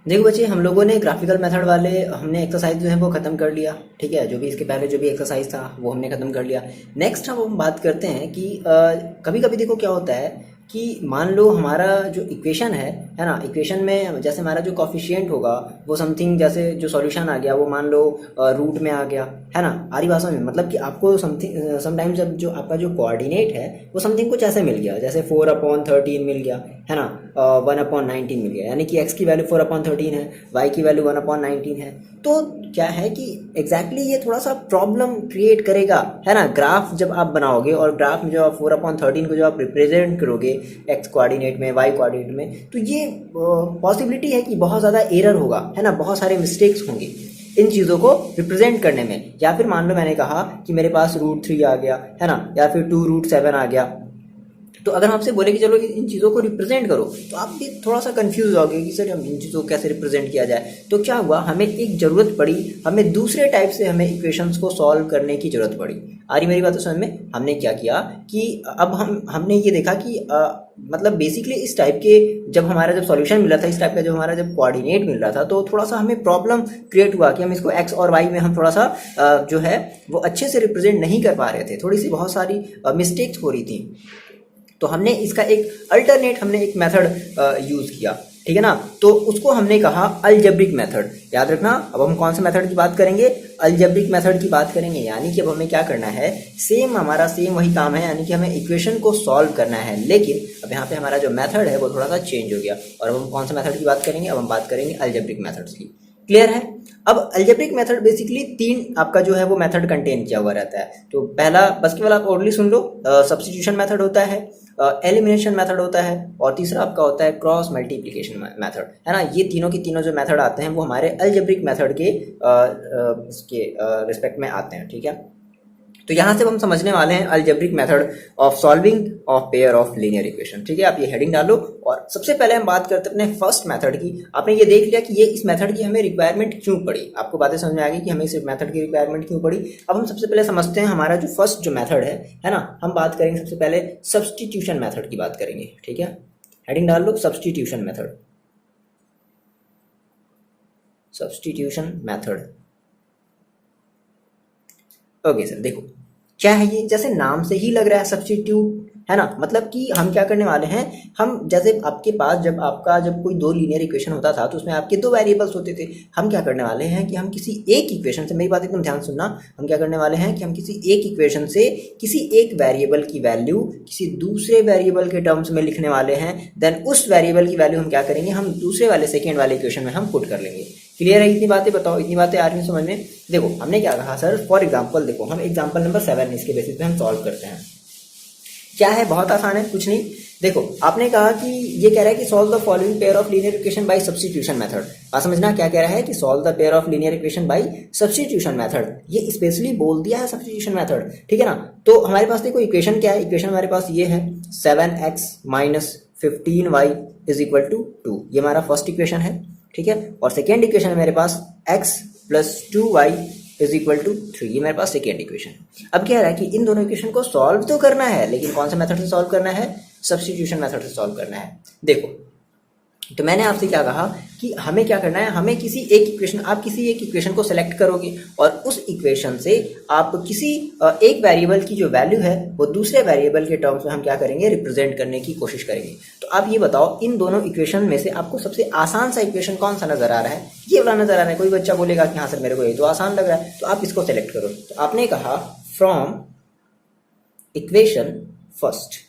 देखो बच्चे, हम लोगों ने ग्राफिकल मेथड वाले हमने एक्सरसाइज जो है वो ख़त्म कर लिया। ठीक है, जो भी इसके पहले जो भी एक्सरसाइज था वो हमने ख़त्म कर लिया। नेक्स्ट हम बात करते हैं कि कभी कभी देखो क्या होता है कि मान लो हमारा जो इक्वेशन है ना, इक्वेशन में जैसे हमारा जो कॉफिशिएंट होगा वो समथिंग, जैसे जो सॉल्यूशन आ गया वो मान लो रूट में आ गया, है ना। आरी भाषा में मतलब कि आपको समथिंग समटाइम्स जब जो आपका जो कोऑर्डिनेट है वो समथिंग कुछ ऐसे मिल गया, जैसे 4/13 मिल गया, है ना। 1/19 मिल गया, यानी कि x की वैल्यू 4/13 है, y की वैल्यू 1/19 है। तो क्या है कि एग्जैक्टली ये थोड़ा सा प्रॉब्लम क्रिएट करेगा, है ना। ग्राफ जब आप बनाओगे और ग्राफ में जो आप 4/13 को जो आप रिप्रेजेंट करोगे x कोऑर्डिनेट में, y कोऑर्डिनेट में, तो ये पॉसिबिलिटी है कि बहुत ज़्यादा एरर होगा, है ना, बहुत सारे मिस्टेक्स होंगे इन चीज़ों को रिप्रेजेंट करने में। या फिर मान लो मैंने कहा कि मेरे पास √3 आ गया, है ना, या फिर 2√7 आ गया। तो अगर हम आपसे बोले कि चलो इन चीज़ों को रिप्रेजेंट करो, तो आप भी थोड़ा सा कंफ्यूज होगे कि सर हम इन चीज़ों को कैसे रिप्रेजेंट किया जाए। तो क्या हुआ, हमें एक ज़रूरत पड़ी, हमें दूसरे टाइप से हमें इक्वेशंस को सॉल्व करने की ज़रूरत पड़ी। आ रही मेरी बात तो समझ में। हमने क्या किया कि अब हमने ये देखा कि मतलब बेसिकली इस टाइप के जब हमारा जब सॉल्यूशन मिला था, इस टाइप का जब हमारा जब कोऑर्डिनेट मिल रहा था, तो थोड़ा सा हमें प्रॉब्लम क्रिएट हुआ कि हम इसको एक्स और वाई में हम थोड़ा सा जो है वो अच्छे से रिप्रेजेंट नहीं कर पा रहे थे, थोड़ी सी बहुत सारी मिस्टेक्स हो रही थी। तो हमने इसका एक अल्टरनेट हमने एक मेथड यूज़ किया, ठीक है ना। तो उसको हमने कहा अलजेब्रिक मेथड। याद रखना, अब हम कौन से मेथड की बात करेंगे, अलजेब्रिक मेथड की बात करेंगे। यानी कि अब हमें क्या करना है, हमारा सेम वही काम है, यानी कि हमें इक्वेशन को सॉल्व करना है, लेकिन अब यहाँ पे हमारा जो मेथड है वो थोड़ा सा चेंज हो गया। और अब हम कौन से मेथड की बात करेंगे, अब हम बात करेंगे अलजेब्रिक मेथड्स की। क्लियर है। अब अलजेब्रिक मेथड बेसिकली 3 आपका जो है वो मेथड कंटेन किया हुआ रहता है। तो पहला बस केवल आप ओनली सुन लो, सब्स्टिट्यूशन मेथड होता है, एलिमिनेशन मेथड होता है, और तीसरा आपका होता है क्रॉस मल्टीप्लिकेशन मेथड, है ना। ये तीनों की तीनों जो मेथड आते हैं वो हमारे अलजेब्रिक मेथड के इसके रिस्पेक्ट में आते हैं, ठीक है। तो यहाँ से हम समझने वाले हैं algebraic method of solving of pair of linear equation, ठीक है। आप ये हेडिंग डालो। और सबसे पहले हम बात करते हैं अपने फर्स्ट मेथड की। आपने ये देख लिया कि ये इस मेथड की हमें रिक्वायरमेंट क्यों पड़ी, आपको बातें समझ में आ गई कि हमें इस मेथड की रिक्वायरमेंट क्यों पड़ी। अब हम सबसे पहले समझते हैं हमारा जो फर्स्ट जो मेथड है ना। हम बात करेंगे सबसे पहले सब्स्टिट्यूशन मेथड की बात करेंगे, ठीक है। हेडिंग डाल लो, substitution method, substitution method. Okay sir, देखो क्या है ये, जैसे नाम से ही लग रहा है सब्स्टिट्यूट, है ना। मतलब कि हम क्या करने वाले हैं, हम जैसे आपके पास जब कोई 2 लीनियर इक्वेशन होता था तो उसमें आपके 2 वेरिएबल्स होते थे। हम क्या करने वाले हैं कि हम किसी एक इक्वेशन से, मेरी बात एकदम ध्यान सुनना, हम क्या करने वाले हैं कि हम किसी एक इक्वेशन से किसी एक वेरिएबल की वैल्यू किसी दूसरे वेरिएबल के टर्म्स में लिखने वाले हैं। देन उस वेरिएबल की वैल्यू हम क्या करेंगे, हम दूसरे वाले सेकेंड वाले इक्वेशन में हम पुट कर लेंगे। क्लियर है इतनी बातें, बताओ इतनी बातें आ रही हैं समझ में। देखो हमने क्या कहा सर, फॉर एग्जांपल देखो हम एग्जांपल नंबर 7 इसके बेसिस पे हम सॉल्व करते हैं। क्या है, बहुत आसान है, कुछ नहीं। देखो आपने कहा कि ये कह रहा है कि solve the following pair of linear equation by substitution method. बात समझना, क्या कह रहा है कि solve the pair of linear equation by substitution method. ये स्पेशली बोल दिया है सब्स्टिट्यूशन मेथड, ठीक है ना। तो हमारे पास देखो इक्वेशन क्या है, इक्वेशन हमारे पास ये है 7x minus 15y is equal to 2। ये हमारा फर्स्ट इक्वेशन है, ठीक है। और सेकेंड इक्वेशन है मेरे पास x plus 2y is equal to 3। ये मेरे पास सेकेंड इक्वेशन है। अब क्या है कि इन दोनों इक्वेशन को सॉल्व तो करना है, लेकिन कौन सा मेथड से सॉल्व करना है, सब्स्टिट्यूशन मेथड से सॉल्व करना है। देखो तो मैंने आपसे क्या कहा कि हमें क्या करना है, हमें किसी एक इक्वेशन को सेलेक्ट करोगे और उस इक्वेशन से आप किसी एक वेरिएबल की जो वैल्यू है वो दूसरे वेरिएबल के टर्म्स में हम क्या करेंगे, रिप्रेजेंट करने की कोशिश करेंगे। तो आप ये बताओ इन दोनों इक्वेशन में से आपको सबसे आसान सा इक्वेशन कौन सा नजर आ रहा है। ये वाला नजर आ रहा है। कोई बच्चा बोलेगा कि हाँ सर मेरे को ये तो आसान लग रहा है, तो आप इसको सेलेक्ट करो। तो आपने कहा फ्रॉम इक्वेशन फर्स्ट,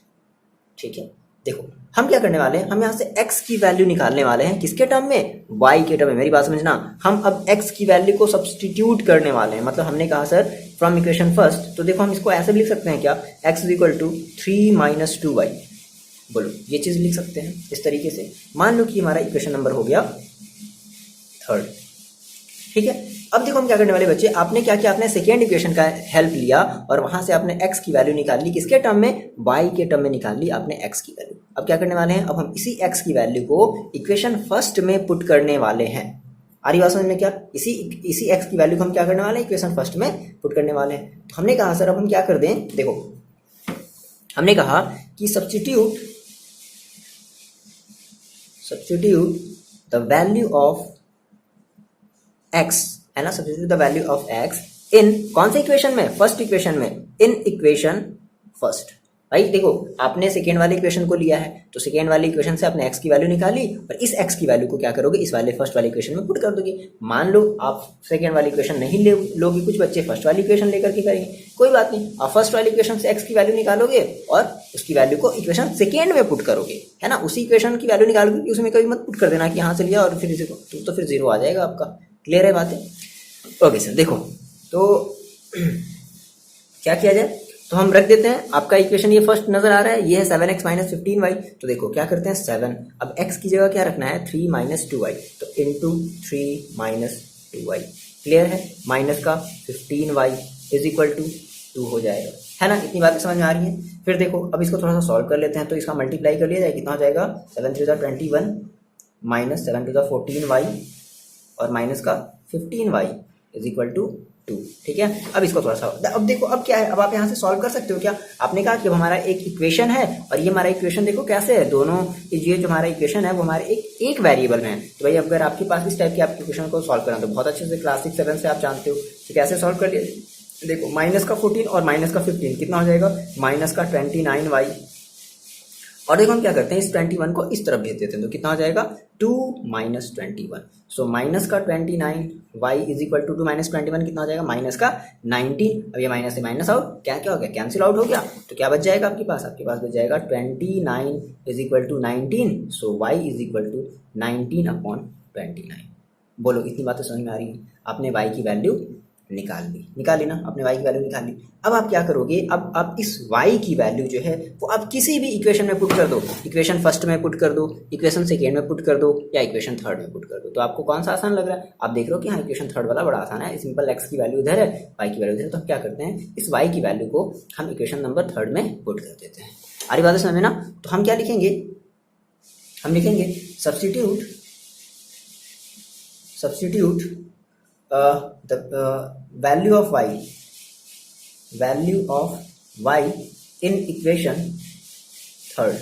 ठीक है। देखो हम क्या करने वाले हैं, हम यहाँ से x की वैल्यू निकालने वाले हैं, किसके टर्म में, y के टर्म में। मेरी बात समझना, हम अब x की वैल्यू को सब्स्टिट्यूट करने वाले हैं। मतलब हमने कहा सर फ्रॉम इक्वेशन फर्स्ट, तो देखो हम इसको ऐसे भी लिख सकते हैं क्या, x is equal to 3 minus 2y। बोलो ये चीज लिख सकते हैं इस तरीके से। मान लो कि हमारा इक्वेशन नंबर हो गया 3, ठीक है। अब देखो हम क्या करने वाले बच्चे, आपने क्या किया, आपने सेकेंड इक्वेशन का हेल्प लिया और वहां से आपने x की वैल्यू निकाल ली, किसके टर्म में, y के टर्म में निकाल ली आपने x की वैल्यू। अब क्या करने वाले हैं, अब हम इसी x की वैल्यू को इक्वेशन फर्स्ट में पुट करने वाले हैं। आ रही बात समझ में क्या, इसी x की वैल्यू को हम क्या करने वाले हैं, इक्वेशन फर्स्ट में पुट करने वाले हैं। तो हमने कहा सर अब हम क्या कर दें, देखो हमने कहा कि substitute the value of x, है ना, substitute the value of x in कौन से इक्वेशन में, फर्स्ट इक्वेशन में, इन इक्वेशन फर्स्ट। भाई देखो आपने सेकेंड वाली इक्वेशन को लिया है तो सेकेंड वाली इक्वेशन से आपने एक्स की वैल्यू निकाली और इस एक्स की वैल्यू को क्या करोगे, इस वाले फर्स्ट वाली इक्वेशन में पुट कर दोगे। मान लो आप सेकेंड वाली इक्वेशन नहीं लोगे, कुछ बच्चे फर्स्ट वाली इक्वेशन लेकर के करेंगे, कोई बात नहीं, आप फर्स्ट वाली इक्वेशन से एक्स की वैल्यू निकालोगे और उसकी वैल्यू को इक्वेशन सेकेंड में पुट करोगे, है ना, उसी इक्वेशन की वैल्यू निकालोगे कि उसमें कभी मत पुट कर देना कि यहाँ से लिया और फिर तो फिर जीरो आ जाएगा आपका। क्लियर है बातें? ओके सर, देखो तो क्या किया जाए, तो हम रख देते हैं आपका इक्वेशन, ये फर्स्ट नजर आ रहा है, ये है 7x माइनस 15y। तो देखो क्या करते हैं 7, अब x की जगह क्या रखना है 3 माइनस 2y, तो इंटू 3 माइनस 2y। क्लियर है, माइनस का 15y इज इक्वल टू 2 हो जाएगा, है ना, इतनी बातें समझ में आ रही हैं। फिर देखो अब इसको थोड़ा सा सॉल्व कर लेते हैं, तो इसका मल्टीप्लाई कर लिया जाए, कितना हो जाएगा 7 3 21 माइनस 7 2 14y और माइनस का 15y इज इक्वल टू 2। ठीक है, अब इसको थोड़ा सा, अब देखो अब क्या है, अब आप यहाँ से सॉल्व कर सकते हो क्या, आपने कहा कि हमारा एक इक्वेशन है और ये हमारा इक्वेशन देखो कैसे है, दोनों ये जो हमारा इक्वेशन है वो हमारे एक वेरिएबल में है। तो भाई अगर आपके पास इस टाइप की आप इक्वेशन को सॉल्व करना तो बहुत अच्छे से क्लास 6 7 से आप जानते हो कि कैसे सॉल्व कर लिए। देखो माइनस का 14 और माइनस का 15 कितना हो जाएगा, माइनस का 29y, और देखो हम क्या करते हैं इस 21 को इस तरफ भेज देते हैं, तो कितना हो जाएगा 2 माइनस 21। सो माइनस का 29y is equal to 2 minus 21 कितना हो जाएगा, माइनस का 19। अब ये माइनस से माइनस आउट, क्या क्या हो गया, कैंसिल आउट हो गया, तो क्या बच जाएगा आपके पास बच जाएगा 29 is equal to 19। So y is equal to 19/29। बोलो इतनी बातें समझ में आ रही है, आपने y की वैल्यू निकाली ना, आपने y की वैल्यू निकाल ली। अब आप क्या करोगे, अब आप इस y की वैल्यू जो है वो आप किसी भी इक्वेशन में पुट कर दो, इक्वेशन फर्स्ट में पुट कर दो, इक्वेशन सेकेंड में पुट कर दो या इक्वेशन थर्ड में पुट कर दो। तो आपको कौन सा आसान लग रहा है, आप देख रहे हो कि हाँ इक्वेशन थर्ड वाला बड़ा आसान है, सिंपल x की वैल्यू इधर है, y की वैल्यू इधर है, तो हम क्या करते हैं इस y की वैल्यू को हम इक्वेशन नंबर थर्ड में पुट कर देते हैं। आ रही बात समझ में ना, तो हम क्या लिखेंगे, हम लिखेंगे substitute the value of y in equation third।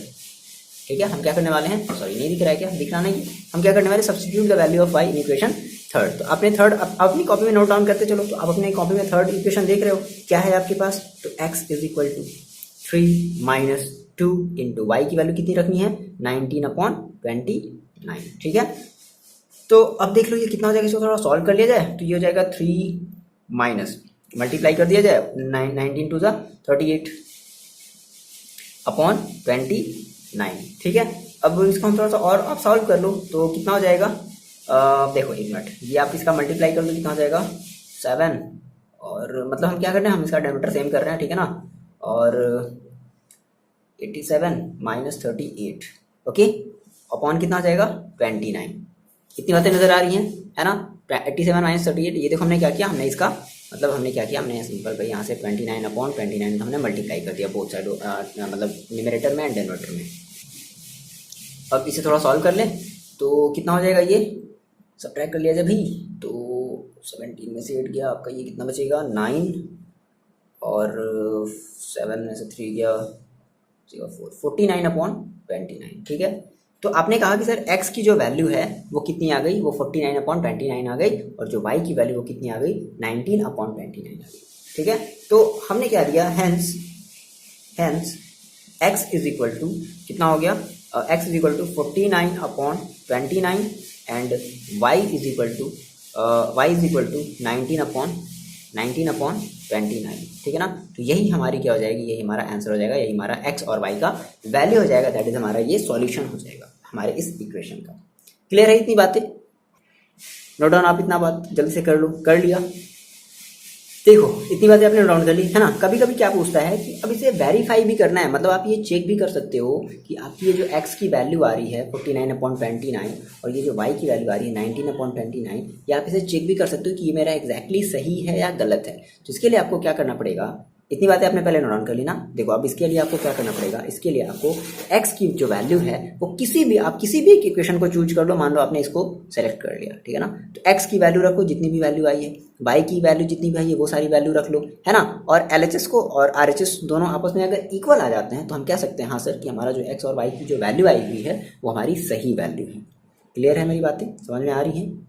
ठीक है, हम क्या करने वाले हैं, सॉरी नहीं दिख रहा है क्या, दिख रहा नहीं, हम क्या करने वाले substitute the value of y in equation third. तो आपने थर्ड अपनी कॉपी में नोट डाउन करते चलो, तो आप अपने कॉपी में थर्ड इक्वेशन देख रहे हो क्या है आपके पास, तो x is equal to 3 minus 2 into Y की वैल्यू कितनी रखनी है 19/29। ठीक है, तो अब देख लो ये कितना हो जाएगा, इसको थोड़ा सॉल्व कर लिया जाए, तो ये हो जाएगा 3 माइनस मल्टीप्लाई कर दिया जाए 19 टू 38/29। ठीक है, अब इसको हम थोड़ा सा और आप सॉल्व कर लो तो कितना हो जाएगा, देखो एक मिनट, ये आप इसका मल्टीप्लाई कर लो कितना हो जाएगा 7, और मतलब हम क्या कर रहे हैं, हम इसका डेनोमिनेटर सेम कर रहे हैं, ठीक है ना, और 87 माइनस 38 ओके अपॉन कितना हो जाएगा 29। इतनी बातें नजर आ रही हैं, है ना, 87 माइनस 38। ये देखो हमने क्या किया, हमने इसका मतलब हमने क्या किया, हमने सिंपल भाई यहाँ से 29/29 हमने मल्टीप्लाई कर दिया बोथ साइडों, मतलब न्यूमरेटर में एंड डिनोमिनेटर में। अब इसे थोड़ा सॉल्व कर लें तो कितना हो जाएगा, ये सब्ट्रैक्ट कर लिया जाए भाई, तो 17 में से 8 गया आपका, ये कितना बचेगा 9, और 7 में से 3 गया 4, 49/29। ठीक है, तो आपने कहा कि सर x की जो वैल्यू है वो कितनी आ गई, वो 49/29 आ गई, और जो y की वैल्यू वो कितनी आ गई 19/29 आ गई। ठीक है, तो हमने क्या दिया, hence x is equal to कितना हो गया, x is equal to 49/29 and y is equal to 19/29। ठीक है ना, तो यही हमारी क्या हो जाएगी, यही हमारा आंसर हो जाएगा, यही हमारा x और y का वैल्यू हो जाएगा, दैट इज हमारा ये सॉल्यूशन हो जाएगा हमारे इस इक्वेशन का। क्लियर है इतनी बातें, नोट डाउन आप इतना बात जल्दी से कर लो, कर लिया, देखो इतनी बातें आपने नोट डाउन कर ली, है ना। कभी कभी क्या पूछता है कि अब इसे वेरीफाई भी करना है, मतलब आप ये चेक भी कर सकते हो कि आपकी ये जो x की वैल्यू आ रही है 49/29 और ये जो y की वैल्यू आ रही है 19/29, ये आप इसे चेक भी कर सकते हो कि ये मेरा एग्जैक्टली सही है या गलत है। तो इसके लिए आपको क्या करना पड़ेगा, इतनी बातें आपने पहले नोट डाउन कर ली ना। देखो अब इसके लिए आपको क्या करना पड़ेगा, इसके लिए आपको x की जो वैल्यू है वो किसी भी एक इक्वेशन को चूज कर लो, मान लो आपने इसको सेलेक्ट कर लिया, ठीक है ना, तो x की वैल्यू रखो जितनी भी वैल्यू आई है, y की वैल्यू जितनी भी आई है वो सारी वैल्यू रख लो, है ना, और LHS को और RHS दोनों आपस में अगर इक्वल आ जाते हैं तो हम कह सकते हैं हाँ सर कि हमारा जो x और y की जो वैल्यू आई हुई है वो हमारी सही वैल्यू है। क्लियर है मेरी बातें, समझ में आ रही हैं?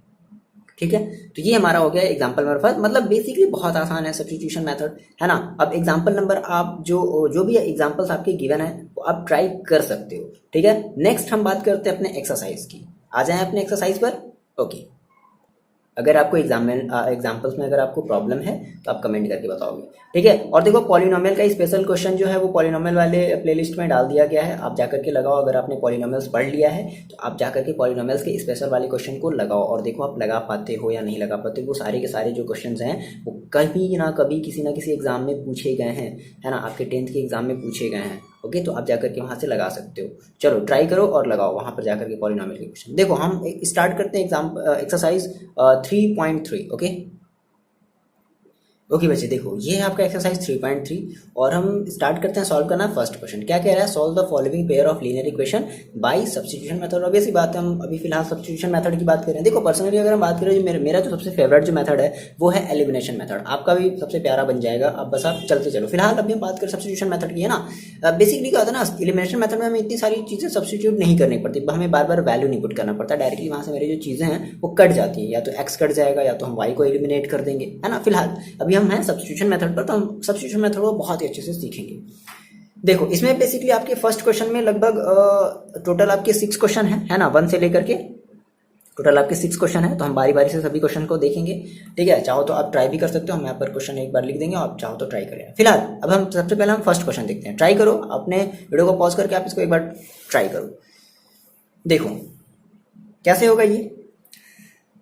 ठीक है, तो ये हमारा हो गया एग्जाम्पल नंबर फर्स्ट। मतलब बेसिकली बहुत आसान है सब्स्टिट्यूशन मेथड, है ना। अब एग्जाम्पल नंबर आप जो भी एग्जाम्पल्स आपके गिवन है वो आप ट्राई कर सकते हो। ठीक है, नेक्स्ट हम बात करते हैं अपने एक्सरसाइज की। आ जाएं अपने एक्सरसाइज पर। ओके, अगर आपको एग्जाम्पल्स में अगर आपको प्रॉब्लम है तो आप कमेंट करके बताओगे। ठीक है, और देखो पॉलिनोमियल का स्पेशल क्वेश्चन जो है वो पॉलिनोमियल वाले प्लेलिस्ट में डाल दिया गया है, आप जाकर के लगाओ। अगर आपने पॉलिनोमियल्स पढ़ लिया है तो आप जाकर के पॉलिनोमियल्स के स्पेशल वाले क्वेश्चन को लगाओ और देखो आप लगा पाते हो या नहीं लगा पाते। वो सारे के सारे जो क्वेश्चन हैं वो कभी ना कभी किसी ना किसी एग्जाम में पूछे गए हैं, है ना, आपके 10th के एग्जाम में पूछे गए हैं। ओके, तो आप जाकर के वहाँ से लगा सकते हो। चलो ट्राई करो और लगाओ वहाँ पर जाकर के पॉलिनोमियल के क्वेश्चन। देखो हम स्टार्ट करते हैं एक्सरसाइज 3.3। ओके ओके बच्चे, देखो ये है आपका एक्सरसाइज 3.3 और हम स्टार्ट करते हैं सॉल्व करना। फर्स्ट क्वेश्चन क्या कह रहा है, solve the following pair of linear equation by substitution method. Obviously बात है, हम अभी फिलहाल सब्स्टिट्यूशन मेथड की बात कर रहे हैं। देखो पर्सनली अगर हम बात करें, जो मेरा जो सबसे फेवरेट जो मेथड है वो है एलिमिनेशन मेथड। आपका भी सबसे प्यारा बन जाएगा, आप बस आप चलते चलो। फिलहाल अभी हम बात करें सब्स्टिट्यूशन मेथड की, है ना। बेसिकली क्या होता है ना, एलिमिनेशन मेथड में हमें इतनी सारी चीज़ें सब्स्टिट्यूट नहीं करनी पड़ती, हमें बार बार वैल्यू नहीं पुट करना पड़ता, डायरेक्टली वहाँ से मेरी जो चीज़ें हैं वो कट जाती हैं। या तो एक्स कट जाएगा या तो हम वाई को एलिमिनेट कर देंगे, है ना। फिलहाल अभी हम हैं सब्स्टिट्यूशन मेथड पर, तो हम सब्स्टिट्यूशन मेथड को बहुत ही अच्छे से सीखेंगे। देखो इसमें बेसिकली आपके फर्स्ट क्वेश्चन में लगभग टोटल आपके 6 क्वेश्चन है ना, 1 से लेकर के टोटल आपके 6 क्वेश्चन है। तो हम बारी बारी से सभी क्वेश्चन को देखेंगे। ठीक है, चाहो तो आप ट्राई भी कर सकते हो, हम यहाँ पर क्वेश्चन एक बार लिख देंगे और आप चाहो तो ट्राई करें। फिलहाल अब हम सबसे पहले हम फर्स्ट क्वेश्चन देखते हैं। ट्राई करो, अपने वीडियो को पॉज करके आप इसको एक बार ट्राई करो। देखो कैसे होगा ये।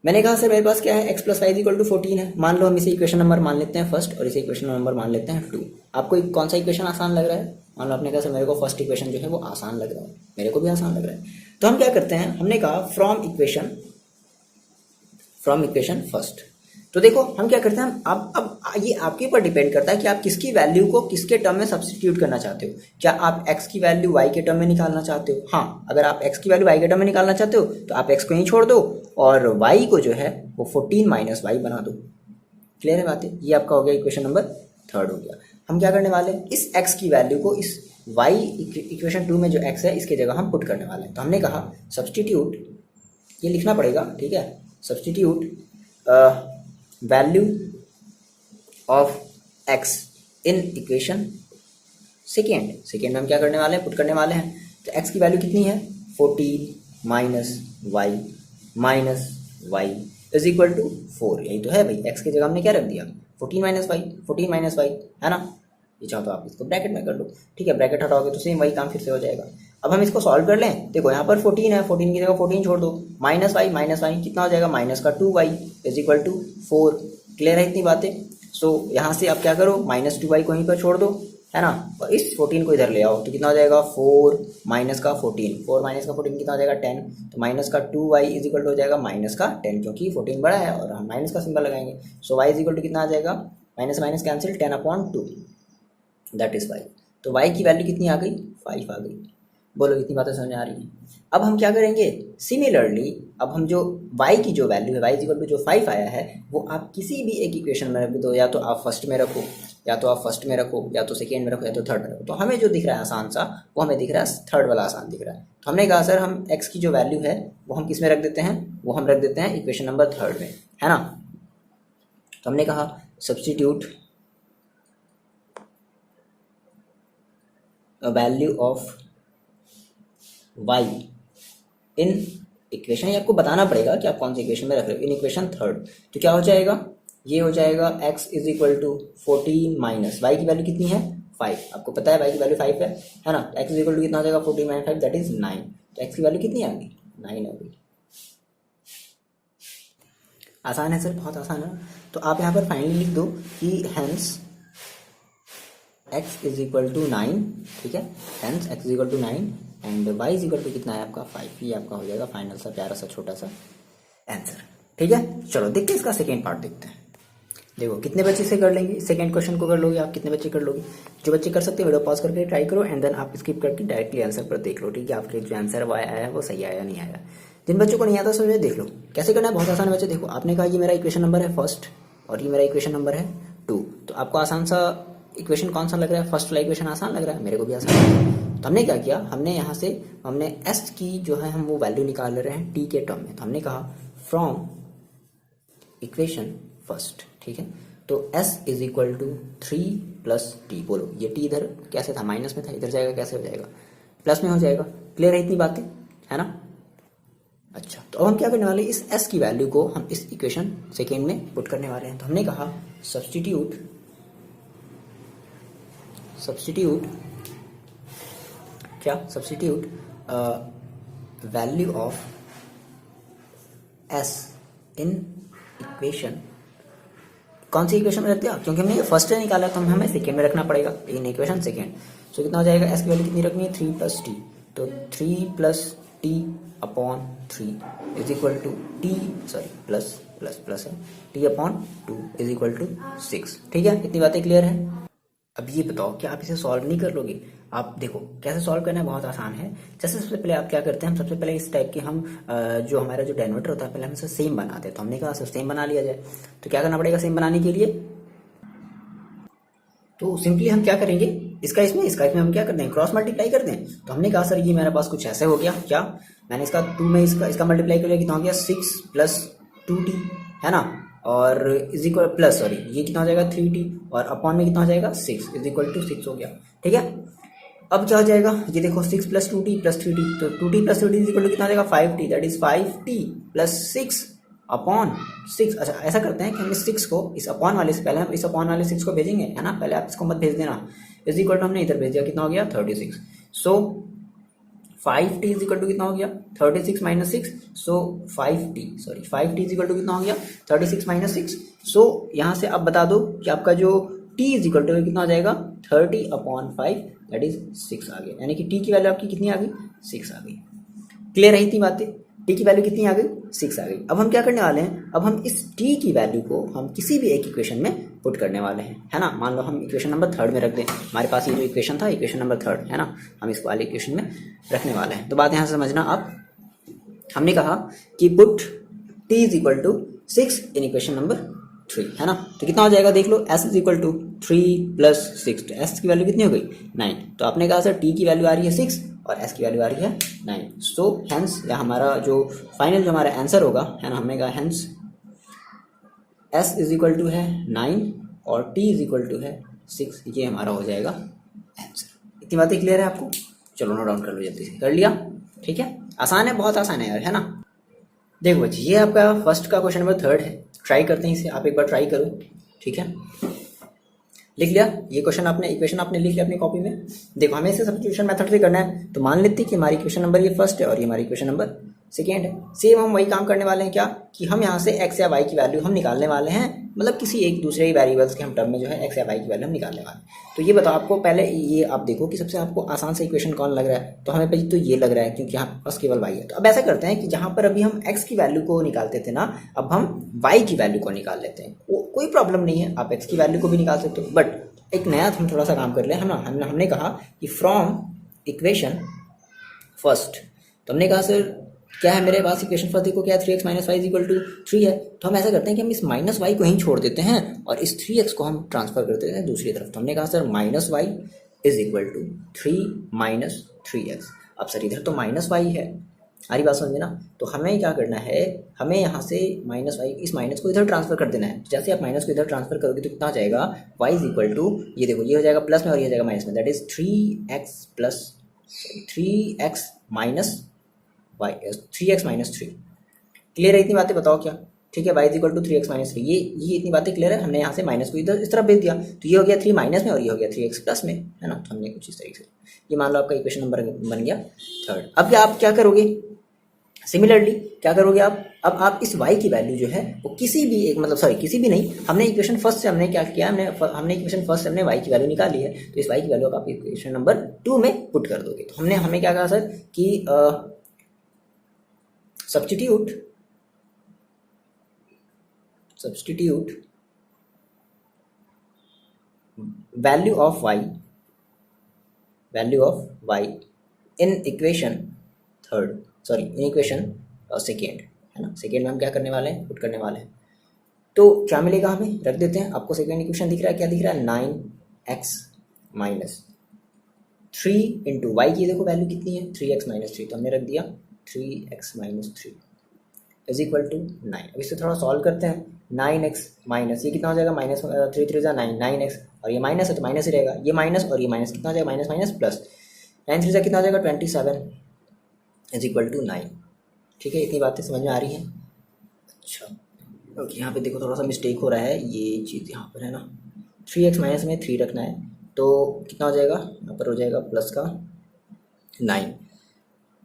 मैंने कहा सर मेरे पास क्या है, x plus Y equal to 14 है। मान लो हम इसे इक्वेशन नंबर मान लेते हैं फर्स्ट और इसे इक्वेशन नंबर मान लेते हैं 2। आपको कौन सा इक्वेशन आसान लग रहा है? मान लो आपने कहा सर मेरे को फर्स्ट इक्वेशन जो है वो आसान लग रहा है, मेरे को भी आसान लग रहा है। तो हम क्या करते हैं, हमने कहा फ्रॉम इक्वेशन फर्स्ट। तो देखो हम क्या करते हैं, अब ये आपके ऊपर डिपेंड करता है कि आप किसकी वैल्यू को किसके टर्म में सब्स्टिट्यूट करना चाहते हो। क्या आप x की वैल्यू y के टर्म में निकालना चाहते हो? हाँ, अगर आप x की वैल्यू y के टर्म में निकालना चाहते हो तो आप x को यहीं छोड़ दो और y को जो है वो 14 माइनस वाई बना दो। क्लियर है बातें? ये आपका हो गया इक्वेशन नंबर 3 हो गया। हम क्या करने वाले हैं, इस x की वैल्यू को इस y इक्वेशन 2 में जो x है इसकी जगह हम पुट करने वाले हैं। तो हमने कहा सब्स्टिट्यूट, ये लिखना पड़ेगा, ठीक है, substitute value of x in equation second में हम क्या करने वाले हैं, पुट करने वाले हैं। तो x की वैल्यू कितनी है, 14 minus Y is equal to 4। यही तो है भाई, x की जगह हमने क्या रख दिया, 14 माइनस वाई, है ना। ये चाहो तो आप इसको ब्रैकेट में कर लो, ठीक है, ब्रैकेट हटाओगे तो सेम वही काम फिर से हो जाएगा। अब हम इसको सॉल्व कर लें। देखो यहाँ पर 14 है, 14 की जगह 14 छोड़ दो, माइनस वाई कितना हो जाएगा, माइनस का 2y is equal to 4। Clear है इतनी बातें? सो यहाँ से आप क्या करो, माइनस 2y को यहीं पर छोड़ दो, है ना, और इस 14 को इधर ले आओ तो कितना हो जाएगा, 4 माइनस का 14 कितना हो जाएगा, 10। तो माइनस का 2y इज इक्वल टू हो जाएगा माइनस का 10, क्योंकि 14 बड़ा है और हम माइनस का सिंबल लगाएंगे। सो y इज इक्वल टू कितना आ जाएगा, minus minus cancel, 10/2 that is y। तो y की वैल्यू कितनी आ गई, 5 आ गई। बोलो कितनी बातें समझ आ रही हैं? अब हम क्या करेंगे, सिमिलरली अब हम जो y की जो वैल्यू है, y इज इक्वल टू जो 5 आया है, वो आप किसी भी एक इक्वेशन में रख दो, या तो आप फर्स्ट में रखो, या तो सेकेंड में रखो, या तो थर्ड में रखो। तो हमें जो दिख रहा है आसान सा, वो हमें दिख रहा है थर्ड वाला आसान दिख रहा है। तो हमने कहा सर हम x की जो वैल्यू है वो हम किस में रख देते हैं, वो हम रख देते हैं इक्वेशन नंबर 3 में, है ना। तो हमने कहा substitute value of y in equation, ये आपको बताना पड़ेगा कि आप कौन सी इक्वेशन में रख रहे हो, इन इक्वेशन 3। तो क्या हो जाएगा, ये हो जाएगा x is equal to 14 minus Y की वैल्यू कितनी है, 5। आपको पता है y की वैल्यू 5 है ना। तो x इज इक्वल टू कितना हो जाएगा, 14 माइनस 5 दैट इज 9। तो x की वैल्यू कितनी आ गई, 9 आ गई। आसान है सर, बहुत आसान है। तो आप यहाँ पर फाइनली लिख दो कि hence x is equal to 9, ठीक है, hence x is equal to 9 and y is equal to कितना है आपका 5। ये आपका हो जाएगा फाइनल सा प्यारा सा छोटा सा आंसर, ठीक है। चलो देखते हैं इसका सेकेंड पार्ट देखते हैं। देखो कितने बच्चे से कर लेंगे, सेकेंड क्वेश्चन को कर लोगे आप, कितने बच्चे कर लोगे? जो बच्चे कर सकते हैं वीडियो पॉज करके ट्राई करो एंड देन आप स्किप करके डायरेक्टली आंसर पर देख लो, ठीक है, आपके जो आंसर वो आया है वो सही आया नहीं आया। जिन बच्चों को नहीं आता समझ देख लो कैसे करना है, बहुत आसान है बच्चे। देखो आपने कहा ये मेरा इक्वेशन नंबर है फर्स्ट और ये मेरा इक्वेशन नंबर है 2। तो आपको आसान सा इक्वेशन कौन सा लग रहा है, फर्स्ट वाला इक्वेशन आसान लग रहा है, मेरे को भी आसान लग रहा है। तो हमने क्या किया, हमने यहाँ से हमने एस की जो है हम वो वैल्यू निकाल रहे हैं टी के टर्म में, तो हमने कहा फ्रॉम इक्वेशन फर्स्ट, ठीक है। तो s is equal to 3 plus T, बोलो ये t इधर कैसे था, माइनस में था, इधर जाएगा कैसे हो जाएगा, प्लस में हो जाएगा। क्लियर है इतनी बातें, है ना। अच्छा, तो अब हम क्या करने वाले हैं, इस s की वैल्यू को हम इस इक्वेशन सेकेंड में पुट करने वाले हैं। तो हमने कहा सब्सटीट्यूट क्या, substitute value of s in equation, कौन सी इक्वेशन में रख दिया, क्योंकि हमने ये फर्स्ट है निकाला तो हमें सेकेंड में रखना पड़ेगा, इन इक्वेशन सेकेंड। सो कितना हो जाएगा, s की वैल्यू कितनी रखनी है, 3 प्लस टी, तो 3 plus t upon 3 is equal to t, sorry plus plus plus है, t upon 2 is equal to 6। ठीक है, इतनी बातें क्लियर है। अब ये बताओ कि आप इसे सॉल्व नहीं कर लोगे। आप देखो कैसे सॉल्व करना है, बहुत आसान है। जैसे सबसे पहले आप क्या करते हैं, हम सबसे पहले इस टाइप के हम जो हमारा जो डेनोमिनेटर होता है पहले हम इसे सेम बनाते हैं। तो हमने कहा सर सेम बना लिया जाए, तो क्या करना पड़ेगा सेम बनाने के लिए, तो सिंपली हम क्या करेंगे, इसका इसमें हम क्या करते हैं, क्रॉस मल्टीप्लाई करते हैं। तो हमने कहा सर ये मेरे पास कुछ ऐसे हो गया, क्या मैंने इसका 2 में इसका मल्टीप्लाई कर लिया, कितना हो गया 6 प्लस 2t, है ना, और इज इक्वल प्लस सॉरी ये कितना हो जाएगा 3t, और अपॉन में कितना हो जाएगा 6 इज इक्वल टू 6 हो गया। ठीक है, अब क्या हो जाएगा, ये देखो 6 प्लस 2t प्लस 3t, तो 2t plus 3t is equal to कितना हो जाएगा 5t, that is 5t plus 6 upon 6। अच्छा ऐसा करते हैं कि हम इस 6 को इस अपॉन वाले से, पहले हम इस अपॉन वाले 6 को भेजेंगे, है ना, पहले आप इसको मत भेज देना। इज इक्वल टू हमने इधर भेज दिया, कितना हो गया 36। सो 5t इज इक्वल टू कितना हो गया 36 minus 6, so 5t is equal to कितना हो गया 36 माइनस 6। सो यहाँ से आप बता दो कि आपका जो t इज इक्वल टू कितना हो जाएगा 30 अपॉन 5, दैट इज 6 आ गया, यानी कि t की वैल्यू आपकी कितनी आ गई 6 आ गई। क्लियर है इतनी बातें, t की वैल्यू कितनी आ गई 6 आ गई। अब हम क्या करने वाले हैं, अब हम इस t की वैल्यू को हम किसी भी एक इक्वेशन में पुट करने वाले हैं, है ना। मान लो हम इक्वेशन नंबर 3 में रख दें, हमारे पास ये जो इक्वेशन था इक्वेशन नंबर 3, है ना, हम इस वाले इक्वेशन में रखने वाले हैं। तो बात यहाँ से समझना आप, हमने कहा कि put t is equal to 6 in equation number 3, है ना। तो कितना हो जाएगा देख लो, s is equal to 3 plus 6, तो s की वैल्यू कितनी हो गई 9। तो आपने कहा सर t की वैल्यू आ रही है 6 और s की वैल्यू आ रही है 9। सो हेंस या हमारा जो फाइनल जो हमारा आंसर होगा, है ना, हमने कहा hence s is equal to है 9 और t इज इक्वल टू है 6, ये हमारा हो जाएगा आंसर। इतनी बातें क्लियर है आपको, चलो नोट डाउन कर लो जल्दी से, कर लिया। ठीक है, आसान है, बहुत आसान है यार, है ना। देखो बच्चे ये आपका फर्स्ट का क्वेश्चन नंबर 3 है, ट्राई करते हैं इसे, आप एक बार ट्राई करो। ठीक है, लिख लिया ये क्वेश्चन आपने, इक्वेशन आपने लिख लिया अपनी कॉपी में। देखो हमें इसे सब्स्टिट्यूशन मेथड से करना है, तो मान लेते हैं कि हमारी इक्वेशन नंबर ये फर्स्ट है और ये हमारी इक्वेशन नंबर सेकेंड है। सेम हम वही काम करने वाले हैं, क्या कि हम यहाँ से x या y की वैल्यू हम निकालने वाले हैं, मतलब किसी एक दूसरे ही वेरिएबल्स के हम टर्म में जो है x या y की वैल्यू हम निकालने वाले हैं। तो ये बताओ आपको, पहले ये आप देखो कि सबसे आपको आसान से इक्वेशन कौन लग रहा है, तो हमें भाई तो ये लग रहा है क्योंकि यहाँ पास केवल y है। तो अब ऐसा करते हैं कि जहाँ पर अभी हम x की वैल्यू को निकालते थे ना, अब हम y की वैल्यू को निकाल लेते हैं। कोई प्रॉब्लम नहीं है, आप x की वैल्यू को भी निकाल सकते हो, बट एक नया हम थोड़ा सा काम कर ले, है ना। हमने कहा कि फ्रॉम इक्वेशन फर्स्ट, तो हमने कहा सर क्या है मेरे पास इक्वेशन फर्स्ट, देखो क्या है 3x minus Y equal to 3 है। तो हम ऐसा करते हैं कि हम इस माइनस वाई को ही छोड़ देते हैं और इस 3x को हम ट्रांसफर कर देते हैं दूसरी तरफ। तो हमने कहा sir minus Y is equal to 3 minus 3x। अब सर इधर तो माइनस वाई है, हमारी बात समझे ना। तो हमें क्या करना है, हमें यहाँ से माइनस वाई, इस माइनस को इधर ट्रांसफर कर देना है। जैसे आप माइनस को इधर ट्रांसफर करोगे तो कितना हो जाएगा, y इज इक्वल टू, ये देखो ये हो जाएगा प्लस में और ये हो जाएगा माइनस में, that is 3x minus Y, 3x minus 3। Clear है इतनी बातें, बताओ क्या। ठीक है, y is equal to 3x minus 3, ये इतनी बातें क्लियर है। हमने यहाँ से माइनस को इधर इस तरफ भेज दिया, तो ये हो गया 3 माइनस में और ये हो गया 3x प्लस में, है ना। तो हमने कुछ इस तरीके से, ये मान लो आपका इक्वेशन नंबर बन गया 3। अब क्या आप क्या करोगे, सिमिलरली क्या करोगे आप, अब आप इस y की वैल्यू जो है वो किसी भी एक, मतलब सॉरी किसी भी नहीं, हमने इक्वेशन फर्स्ट से हमने क्या किया, हमने इक्वेशन फर्स्ट से हमने y की वैल्यू निकाली है। तो इस y की वैल्यू आप इक्वेशन नंबर 2 में पुट कर दोगे। तो हमें क्या कहा सर कि substitute value of y in equation second, है ना। सेकेंड में हम क्या करने वाले हैं, पुट करने वाले हैं। तो क्या मिलेगा हमें, रख देते हैं। आपको सेकेंड इक्वेशन दिख रहा है, क्या दिख रहा है 9x माइनस 3 इंटू वाई की देखो वैल्यू कितनी है 3x-3, तो हमने रख दिया 3x-3 इज इक्वल टू 9। अब इसे थोड़ा सॉल्व करते हैं। 9x माइनस ये कितना हो जाएगा, माइनस 3 3 9 9x, और ये माइनस है तो माइनस ही रहेगा, ये माइनस और ये माइनस कितना हो जाएगा, माइनस माइनस प्लस, 9 3 कितना हो जाएगा 27 इज इक्वल टू 9। ठीक है, इतनी बातें समझ में आ रही हैं। अच्छा ओके, यहाँ पे देखो थोड़ा सा मिस्टेक हो रहा है, ये चीज़ यहाँ पर है ना, 3x माइनस में 3 रखना है, तो कितना हो जाएगा, यहाँ पर हो जाएगा प्लस का 9।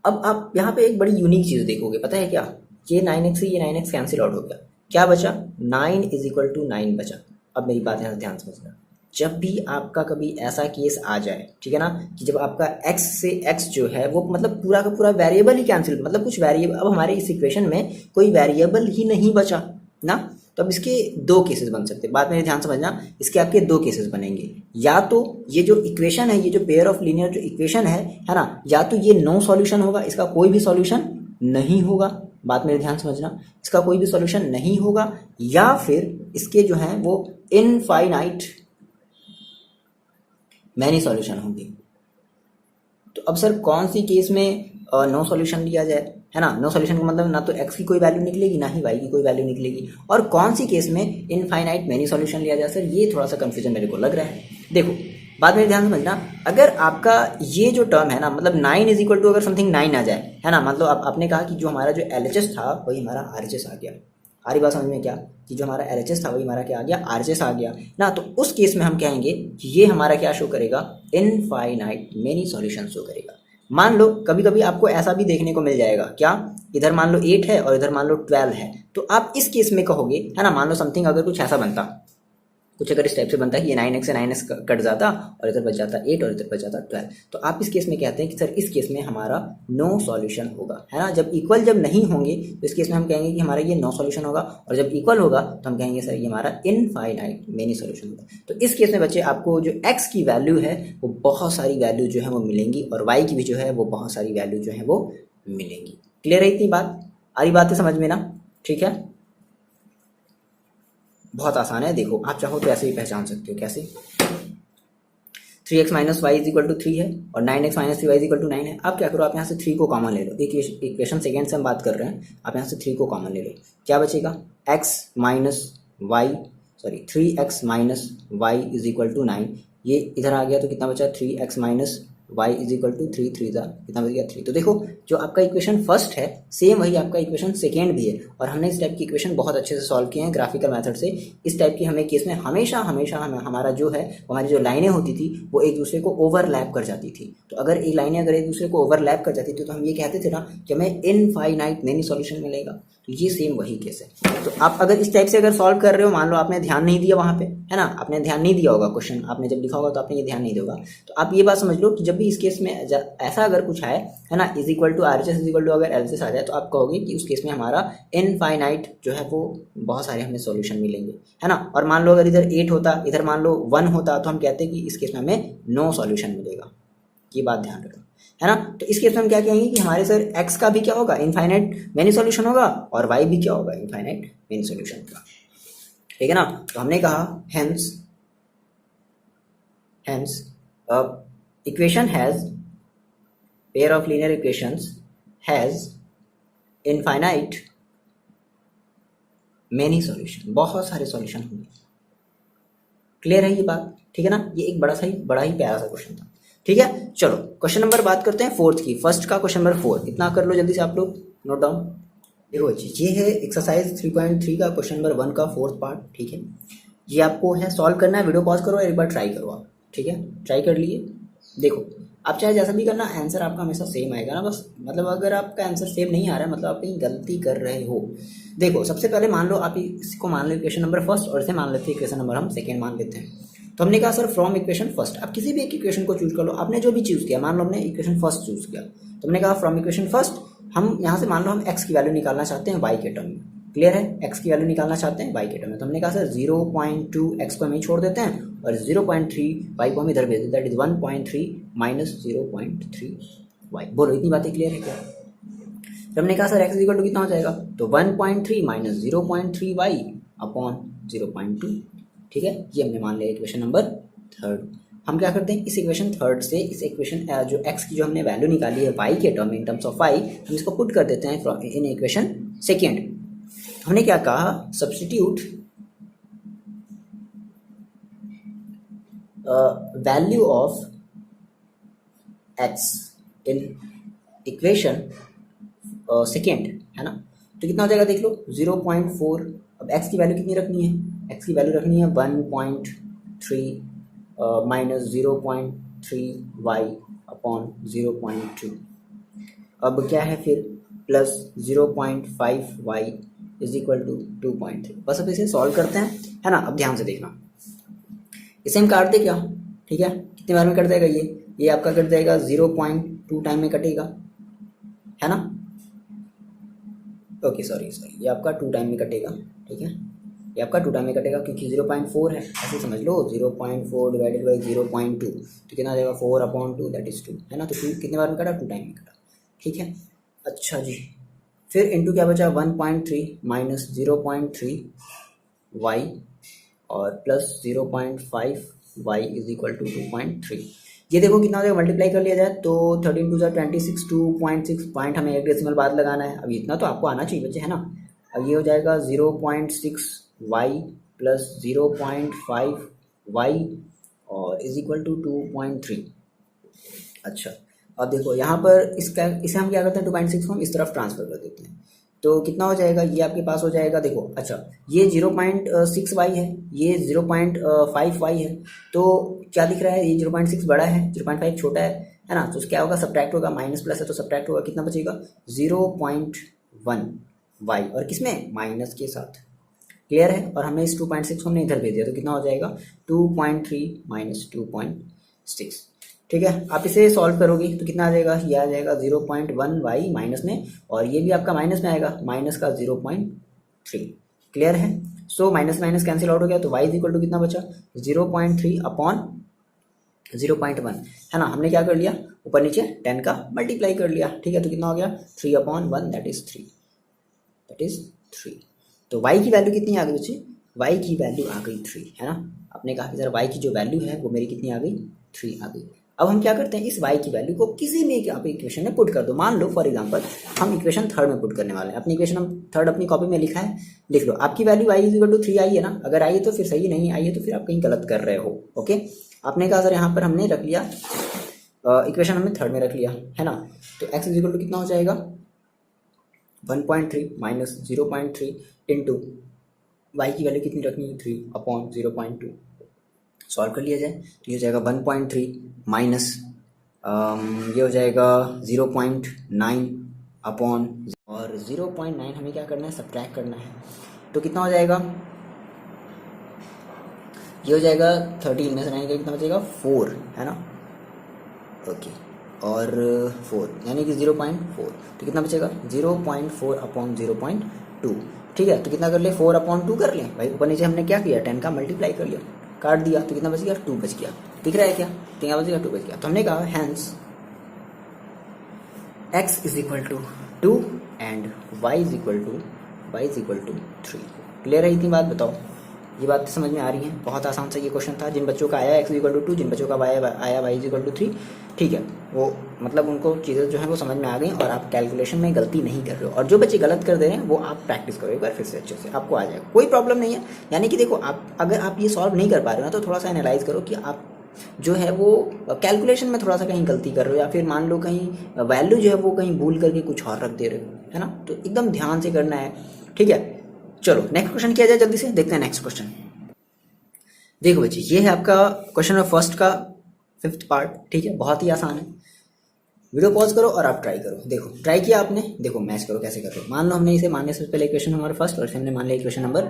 अब आप यहाँ पे एक बड़ी यूनिक चीज़ देखोगे, पता है क्या, ये 9x से ये 9x कैंसिल आउट हो गया, क्या बचा 9 इज इक्वल टू 9 बचा। अब मेरी बात यहाँ ध्यान समझना, जब भी आपका कभी ऐसा केस आ जाए, ठीक है ना, कि जब आपका x से x जो है वो मतलब पूरा का पूरा वेरिएबल ही कैंसिल, मतलब कुछ वेरिएबल, अब हमारे इस इक्वेशन में कोई वेरिएबल ही नहीं बचा ना, तो अब इसके दो केसेस बन सकते हैं। बात मेरे ध्यान समझना, इसके आपके दो केसेस बनेंगे, या तो ये जो इक्वेशन है, ये जो पेयर ऑफ लीनियर जो इक्वेशन है ना, या तो ये नो सॉल्यूशन होगा, इसका कोई भी सॉल्यूशन नहीं होगा। बात मेरे ध्यान समझना, इसका कोई भी सॉल्यूशन नहीं होगा, या फिर इसके जो हैं वो इनफाइनाइट मैनी सॉल्यूशन होंगे। तो अब सर कौन सी केस में नो सॉल्यूशन लिया जाए, है ना, नो सॉल्यूशन का मतलब ना तो x की कोई वैल्यू निकलेगी ना ही y की कोई वैल्यू निकलेगी, और कौन सी केस में इनफाइनाइट मैनी सॉल्यूशन लिया जाए, सर ये थोड़ा सा कंफ्यूजन मेरे को लग रहा है। देखो बात मेरे ध्यान समझना, अगर आपका ये जो टर्म है ना, मतलब 9 इज इक्वल टू अगर समथिंग 9 आ जाए, है ना, मतलब आपने कहा कि जो हमारा जो LHS था वही हमारा RHS आ गया, सारी बात समझ में क्या, कि जो हमारा LHS था वही हमारा क्या आ गया, RHS आ गया ना, तो उस केस में हम कहेंगे कि ये हमारा क्या शो करेगा, इनफाइनाइट मेनी सॉल्यूशन शो करेगा। मान लो कभी कभी आपको ऐसा भी देखने को मिल जाएगा, क्या, इधर मान लो 8 है और इधर मान लो 12 है, तो आप इस केस में कहोगे, है ना, मान लो समथिंग अगर कुछ ऐसा बनता, कुछ अगर इस टाइप से बनता है कि ये 9x से 9x कट जाता और इधर बच जाता 8 और इधर बच जाता 12, तो आप इस केस में कहते हैं कि सर इस केस में हमारा नो सॉल्यूशन होगा, है ना, जब इक्वल जब नहीं होंगे तो इस केस में हम कहेंगे कि हमारा ये नो सॉल्यूशन होगा, और जब इक्वल होगा तो हम कहेंगे सर ये हमारा इनफाइनाइट मेनी सॉल्यूशन होगा। तो इस केस में बच्चे आपको जो x की वैल्यू है वो बहुत सारी वैल्यू जो है वो मिलेंगी, और y की भी जो है वो बहुत सारी वैल्यू जो है वो मिलेंगी। क्लियर है इतनी बात, आ रही बात है समझ में ना, ठीक है, बहुत आसान है। देखो आप चाहो तो ऐसे ही पहचान सकते हो, कैसे, 3x minus Y is equal to 3 है और 9x minus 3y is equal to 9 है। आप क्या करो, आप यहाँ से 3 को कॉमन ले लो, इक्वेशन सेकेंड से हम बात कर रहे हैं, आप यहाँ से 3 को कॉमन ले लो, क्या बचेगा, x minus Y, sorry 3x minus Y is equal to 9, ये इधर आ गया तो कितना बचा 3x minus Y is equal to 3 3 कितना बच गया 3। तो देखो जो आपका इक्वेशन फर्स्ट है सेम वही आपका इक्वेशन सेकेंड भी है, और हमने इस टाइप की इक्वेशन बहुत अच्छे से सॉल्व किए हैं ग्राफिकल मेथड से। इस टाइप की हमें केस में हमेशा हमेशा हमारा जो है, हमारी जो लाइनें होती थी वो एक दूसरे को ओवरलैप कर जाती थी। तो अगर ये लाइनें अगर एक दूसरे को ओवरलैप कर जाती थी तो हम ये कहते थे ना कि हमें इनफाइनाइट मेनी सॉल्यूशन मिलेगा, तो ये सेम वही केस है। तो आप अगर इस टाइप से अगर सॉल्व कर रहे हो, मान लो आपने ध्यान नहीं दिया वहाँ पे, है ना, आपने ध्यान नहीं दिया होगा, क्वेश्चन आपने जब लिखा होगा तो आपने ये ध्यान नहीं दिया होगा, तो आप ये बात समझ लो कि जब भी इस केस में ऐसा अगर कुछ आए, है ना, is equal to RHS is equal to अगर LHS आ जाए, तो आप कहोगे कि उस केस में हमारा इनफाइनाइट जो है वो बहुत सारे हमें सॉल्यूशन मिलेंगे, है ना। और मान लो अगर इधर 8 होता, इधर मान लो 1 होता, तो हम कहते हैं कि इस केस में हमें नो सॉल्यूशन मिलेगा। ये बात ध्यान रखना, है ना। तो इस केस में हम क्या कहेंगे कि हमारे सर x का भी क्या होगा, इनफाइनाइट मेनी सॉल्यूशन होगा, और y भी क्या होगा, इनफाइनाइट मेनी सॉल्यूशन होगा, ठीक है ना। तो हमने कहा hence equation has pair of linear equations has infinite many solution, बहुत सारे सॉल्यूशन होंगे। क्लियर है ये बात, ठीक है ना। ये एक बड़ा ही प्यारा सा क्वेश्चन था, ठीक है। चलो क्वेश्चन नंबर बात करते हैं फोर्थ की, फर्स्ट का क्वेश्चन नंबर 4, इतना कर लो जल्दी से आप लोग नोट डाउन। देखो जी, ये है एक्सरसाइज 3.3 का क्वेश्चन नंबर 1 का फोर्थ पार्ट, ठीक है। ये आपको है सॉल्व करना है, वीडियो पॉज करो एक बार ट्राई करो आप, ठीक है, ट्राई कर लिए। देखो आप चाहे जैसा भी करना, आंसर आपका हमेशा सेम आएगा ना, बस मतलब अगर आपका आंसर सेम नहीं आ रहा है मतलब आप कहीं गलती कर रहे हो। देखो सबसे पहले मान लो आप इसको मान लो इक्वेशन नंबर फर्स्ट, और इसे मान लेते हैं इक्वेशन नंबर हम सेकेंड मान लेते हैं। तो हमने कहा सर फ्रॉम इक्वेशन फर्स्ट, आप किसी भी एक इक्वेशन को चूज कर लो, आपने जो भी चूज किया, मान लो हमने इक्वेशन फर्स्ट चूज किया, तो हमने कहा फ्रॉम इक्वेशन फर्स्ट हम यहाँ से मान लो हम x की वैल्यू निकालना चाहते हैं y के टर्म में, क्लियर है, x की वैल्यू निकालना चाहते हैं y के टर्म में। तो हमने कहा सर 0.2 x को हम ही छोड़ देते हैं और 0.3 y को हम इधर भेज देते हैं, दैट इज 1.3 माइनस 0.3 y। बोलो इतनी बातें क्लियर है क्या। तो हमने कहा सर x इक्वल टू कितना हो जाएगा, तो 1.3 माइनस 0.3 y अपॉन 0.2, ठीक है। ये हमने मान लिया इक्वेशन नंबर थर्ड। हम क्या करते हैं, इस इक्वेशन थर्ड से इस इक्वेशन जो x की जो हमने वैल्यू निकाली है y के टर्म में इन टर्म्स ऑफ y, हम इसको पुट कर देते हैं इन इक्वेशन सेकेंड। हमने क्या कहा, substitute value of x in equation second, है ना। तो कितना हो जाएगा देख लो, 0.4। अब x की वैल्यू कितनी रखनी है, x की वैल्यू रखनी है 1.3 माइनस 0.3 y अपॉन 0.2। अब क्या है फिर, plus 0.5 y is equal to 2.3। बस अब इसे सॉल्व करते हैं, है ना। अब ध्यान से देखना, इसे हम काट दे क्या, ठीक है, कितने बार में कट जाएगा, ये आपका कट जाएगा 0.2 टाइम में कटेगा, है ना। ओके सॉरी, ये आपका 2 टाइम में कटेगा, ठीक है, ये आपका 2 टाइम में कटेगा क्योंकि 0.4 है, ऐसे समझ लो 0.4 डिवाइडेड बाई 0.2, तो कितना आ जाएगा 4/2 दैट इज 2, है ना। तो 2 कितने बार में कटा, 2 टाइम में कटा, ठीक है। अच्छा जी, फिर इंटू क्या बचा, 1.3 माइनस 0.3 y और plus 0.5 y is equal to 2.3। ये देखो कितना हो जाएगा, मल्टीप्लाई कर लिया जाए तो 13 2 26, 2.6 पॉइंट हमें एक डेसिमल बाद लगाना है। अब इतना तो आपको आना चाहिए बच्चे, है ना। अब ये हो जाएगा 0.6 y प्लस 0.5 y और इज इक्वल टू 2.3। अच्छा, अब देखो यहाँ पर इसे हम क्या करते हैं, 2.6 को हम इस तरफ ट्रांसफर कर देते हैं, तो कितना हो जाएगा, ये आपके पास हो जाएगा, देखो अच्छा ये 0.6y है, ये 0.5y है, तो क्या दिख रहा है, ये 0.6 बड़ा है, 0.5 छोटा है ना। तो क्या होगा, सब्ट्रैक्ट होगा, माइनस प्लस है तो सब्ट्रैक्ट होगा, कितना बचेगा 0.1y, और किसमें, माइनस के साथ, क्लियर है। और हमने इस 2.6 को हमने इधर भेज दिया, तो कितना हो जाएगा 2.3 माइनस 2.6, ठीक है। आप इसे सॉल्व करोगे तो कितना आ जाएगा, ये आ जाएगा 0.1y माइनस में, और ये भी आपका माइनस में आएगा, माइनस का 0.3, क्लियर है। So minus minus cancel out हो गया, तो y इज इक्वल टू कितना बचा, 0.3 अपॉन 0.1, है ना। हमने क्या कर लिया, ऊपर नीचे 10 का मल्टीप्लाई कर लिया, ठीक है। तो कितना हो गया 3/1 दैट इज 3। तो y की वैल्यू कितनी आ गई बच्चे, y की वैल्यू आ गई 3, है ना। आपने कहा कि सर y की जो वैल्यू है वो मेरी कितनी आ गई, 3 आ गई। अब हम क्या करते हैं, इस y की वैल्यू को किसी में आप इक्वेशन में पुट कर दो। मान लो फॉर एग्जांपल हम इक्वेशन थर्ड में पुट करने वाले हैं, अपनी इक्वेशन हम थर्ड अपनी कॉपी में लिखा है, लिख लो। आपकी value y is equal to 3 आई है ना, अगर आई है तो फिर सही, नहीं आई है तो फिर आप कहीं गलत कर रहे हो, ओके। आपने कहा सर यहाँ पर हमने रख लिया इक्वेशन हमने थर्ड में रख लिया, है ना। तो x इज इक्वल टू कितना हो जाएगा 1.3 माइनस 0.3 इंटू y की वैल्यू कितनी रखनी है, 3/0.2। सॉल्व कर लिया जाए तो ये हो जाएगा 1.3 माइनस ये हो जाएगा 0.9 अपॉन, और 0.9 हमें क्या करना है, सब्ट्रैक्ट करना है, तो कितना हो जाएगा, ये हो जाएगा 13 में से 9 का कितना बचेगा 4, है ना, ओके। और 4 यानी कि 0.4, तो कितना बचेगा 0.4 अपॉन 0.2, ठीक है। तो कितना कर ले, 4/2 कर लें भाई, ऊपर नीचे हमने क्या किया, 10 का मल्टीप्लाई कर लिया, काट दिया, तो कितना बच गया 2 बच गया, दिख रहा है क्या, तो यहाँ बचेगा 2 बच गया। तो हमने कहा hence x is equal to 2 and y is equal to 3। Clear है इतनी बात, बताओ ये बात समझ में आ रही है। बहुत आसान सा ये क्वेश्चन था, जिन बच्चों का आया x इक्वल टू 2, जिन बच्चों का आया y इज इक्वल टू 3, ठीक है, वो मतलब उनको चीज़ें जो है वो समझ में आ गई और आप कैलकुलेशन में गलती नहीं कर रहे हो। और जो बच्चे गलत कर दे रहे हैं वो आप प्रैक्टिस करो एक बार फिर से अच्छे से, आपको आ जाएगा, कोई प्रॉब्लम नहीं है। यानी कि देखो आप अगर आप ये सॉल्व नहीं कर पा रहे हो ना, तो थोड़ा सा एनालाइज करो कि आप जो है वो कैलकुलेशन में थोड़ा सा कहीं गलती कर रहे हो, या फिर मान लो कहीं वैल्यू जो है वो कहीं भूल करके कुछ और रख दे रहे हो, है ना। तो एकदम ध्यान से करना है, ठीक है। चलो नेक्स्ट क्वेश्चन किया जाए, जल्दी से देखते हैं नेक्स्ट क्वेश्चन। देखो बच्चे, ये है आपका क्वेश्चन नंबर फर्स्ट का 5th पार्ट, ठीक है, बहुत ही आसान है। वीडियो पॉज करो और आप ट्राई करो। देखो ट्राई किया आपने, देखो मैच करो कैसे कर रहे हो। मान लो हमने इसे मानने से पहले इक्वेशन नंबर फर्स्ट और हमने मान लिया इक्वेशन नंबर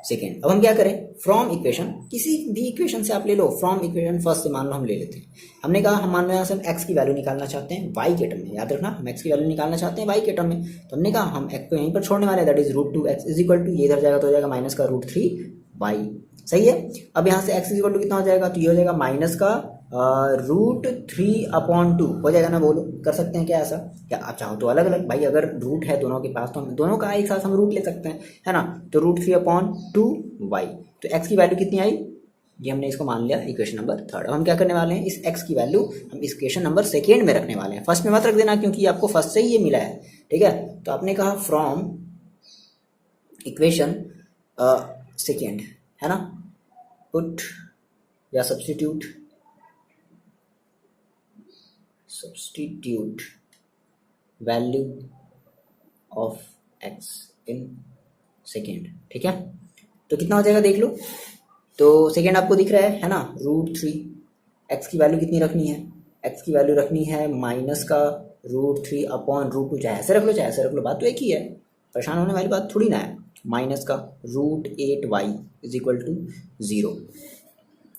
सेकेंड। अब हम क्या करें, फ्रॉम इक्वेशन, किसी भी इक्वेशन से आप ले लो, फ्रॉम इक्वेशन फर्स्ट से मान लो हम ले लेते हैं। हमने कहा हम मान लो यहाँ से हम एक्स की वैल्यू निकालना चाहते हैं वाई के टर्म में, याद रखना हम एक्स की वैल्यू निकालना चाहते हैं वाई के टर्म में। तो हमने कहा हम एक्स को यहीं पर छोड़ने वाले, that is √2x is equal to, ये इधर जाएगा तो हो जाएगा माइनस का √3y, सही है। अब यहाँ से x इज इक्वल टू कितना हो जाएगा, तो ये हो जाएगा माइनस का √3/2 हो जाएगा ना। बोलो कर सकते हैं क्या ऐसा, क्या आप चाहो तो अलग अलग, भाई अगर रूट है दोनों के पास तो हम दोनों का एक साथ हम रूट ले सकते हैं, है ना। तो √3/2y, तो x की वैल्यू कितनी आई ये हमने इसको मान लिया इक्वेशन नंबर थर्ड। अब हम क्या करने वाले हैं, इस x की वैल्यू हम इक्वेशन नंबर सेकेंड में रखने वाले हैं। फर्स्ट में मत रख देना क्योंकि आपको फर्स्ट से ही ये मिला है, ठीक है। तो आपने कहा फ्रॉम इक्वेशन सेकेंड, है ना, पुट या substitute value of x in second, ठीक है। तो कितना हो जाएगा देख लो। तो सेकेंड आपको दिख रहा है ना, √3। x की वैल्यू कितनी रखनी है, x की वैल्यू रखनी है माइनस का √3 अपॉन √2। चाहे ऐसे रख लो चाहे ऐसे रख लो, बात तो एक ही है, परेशान होने वाली बात थोड़ी ना है। माइनस का √8y इज इक्वल टू 0।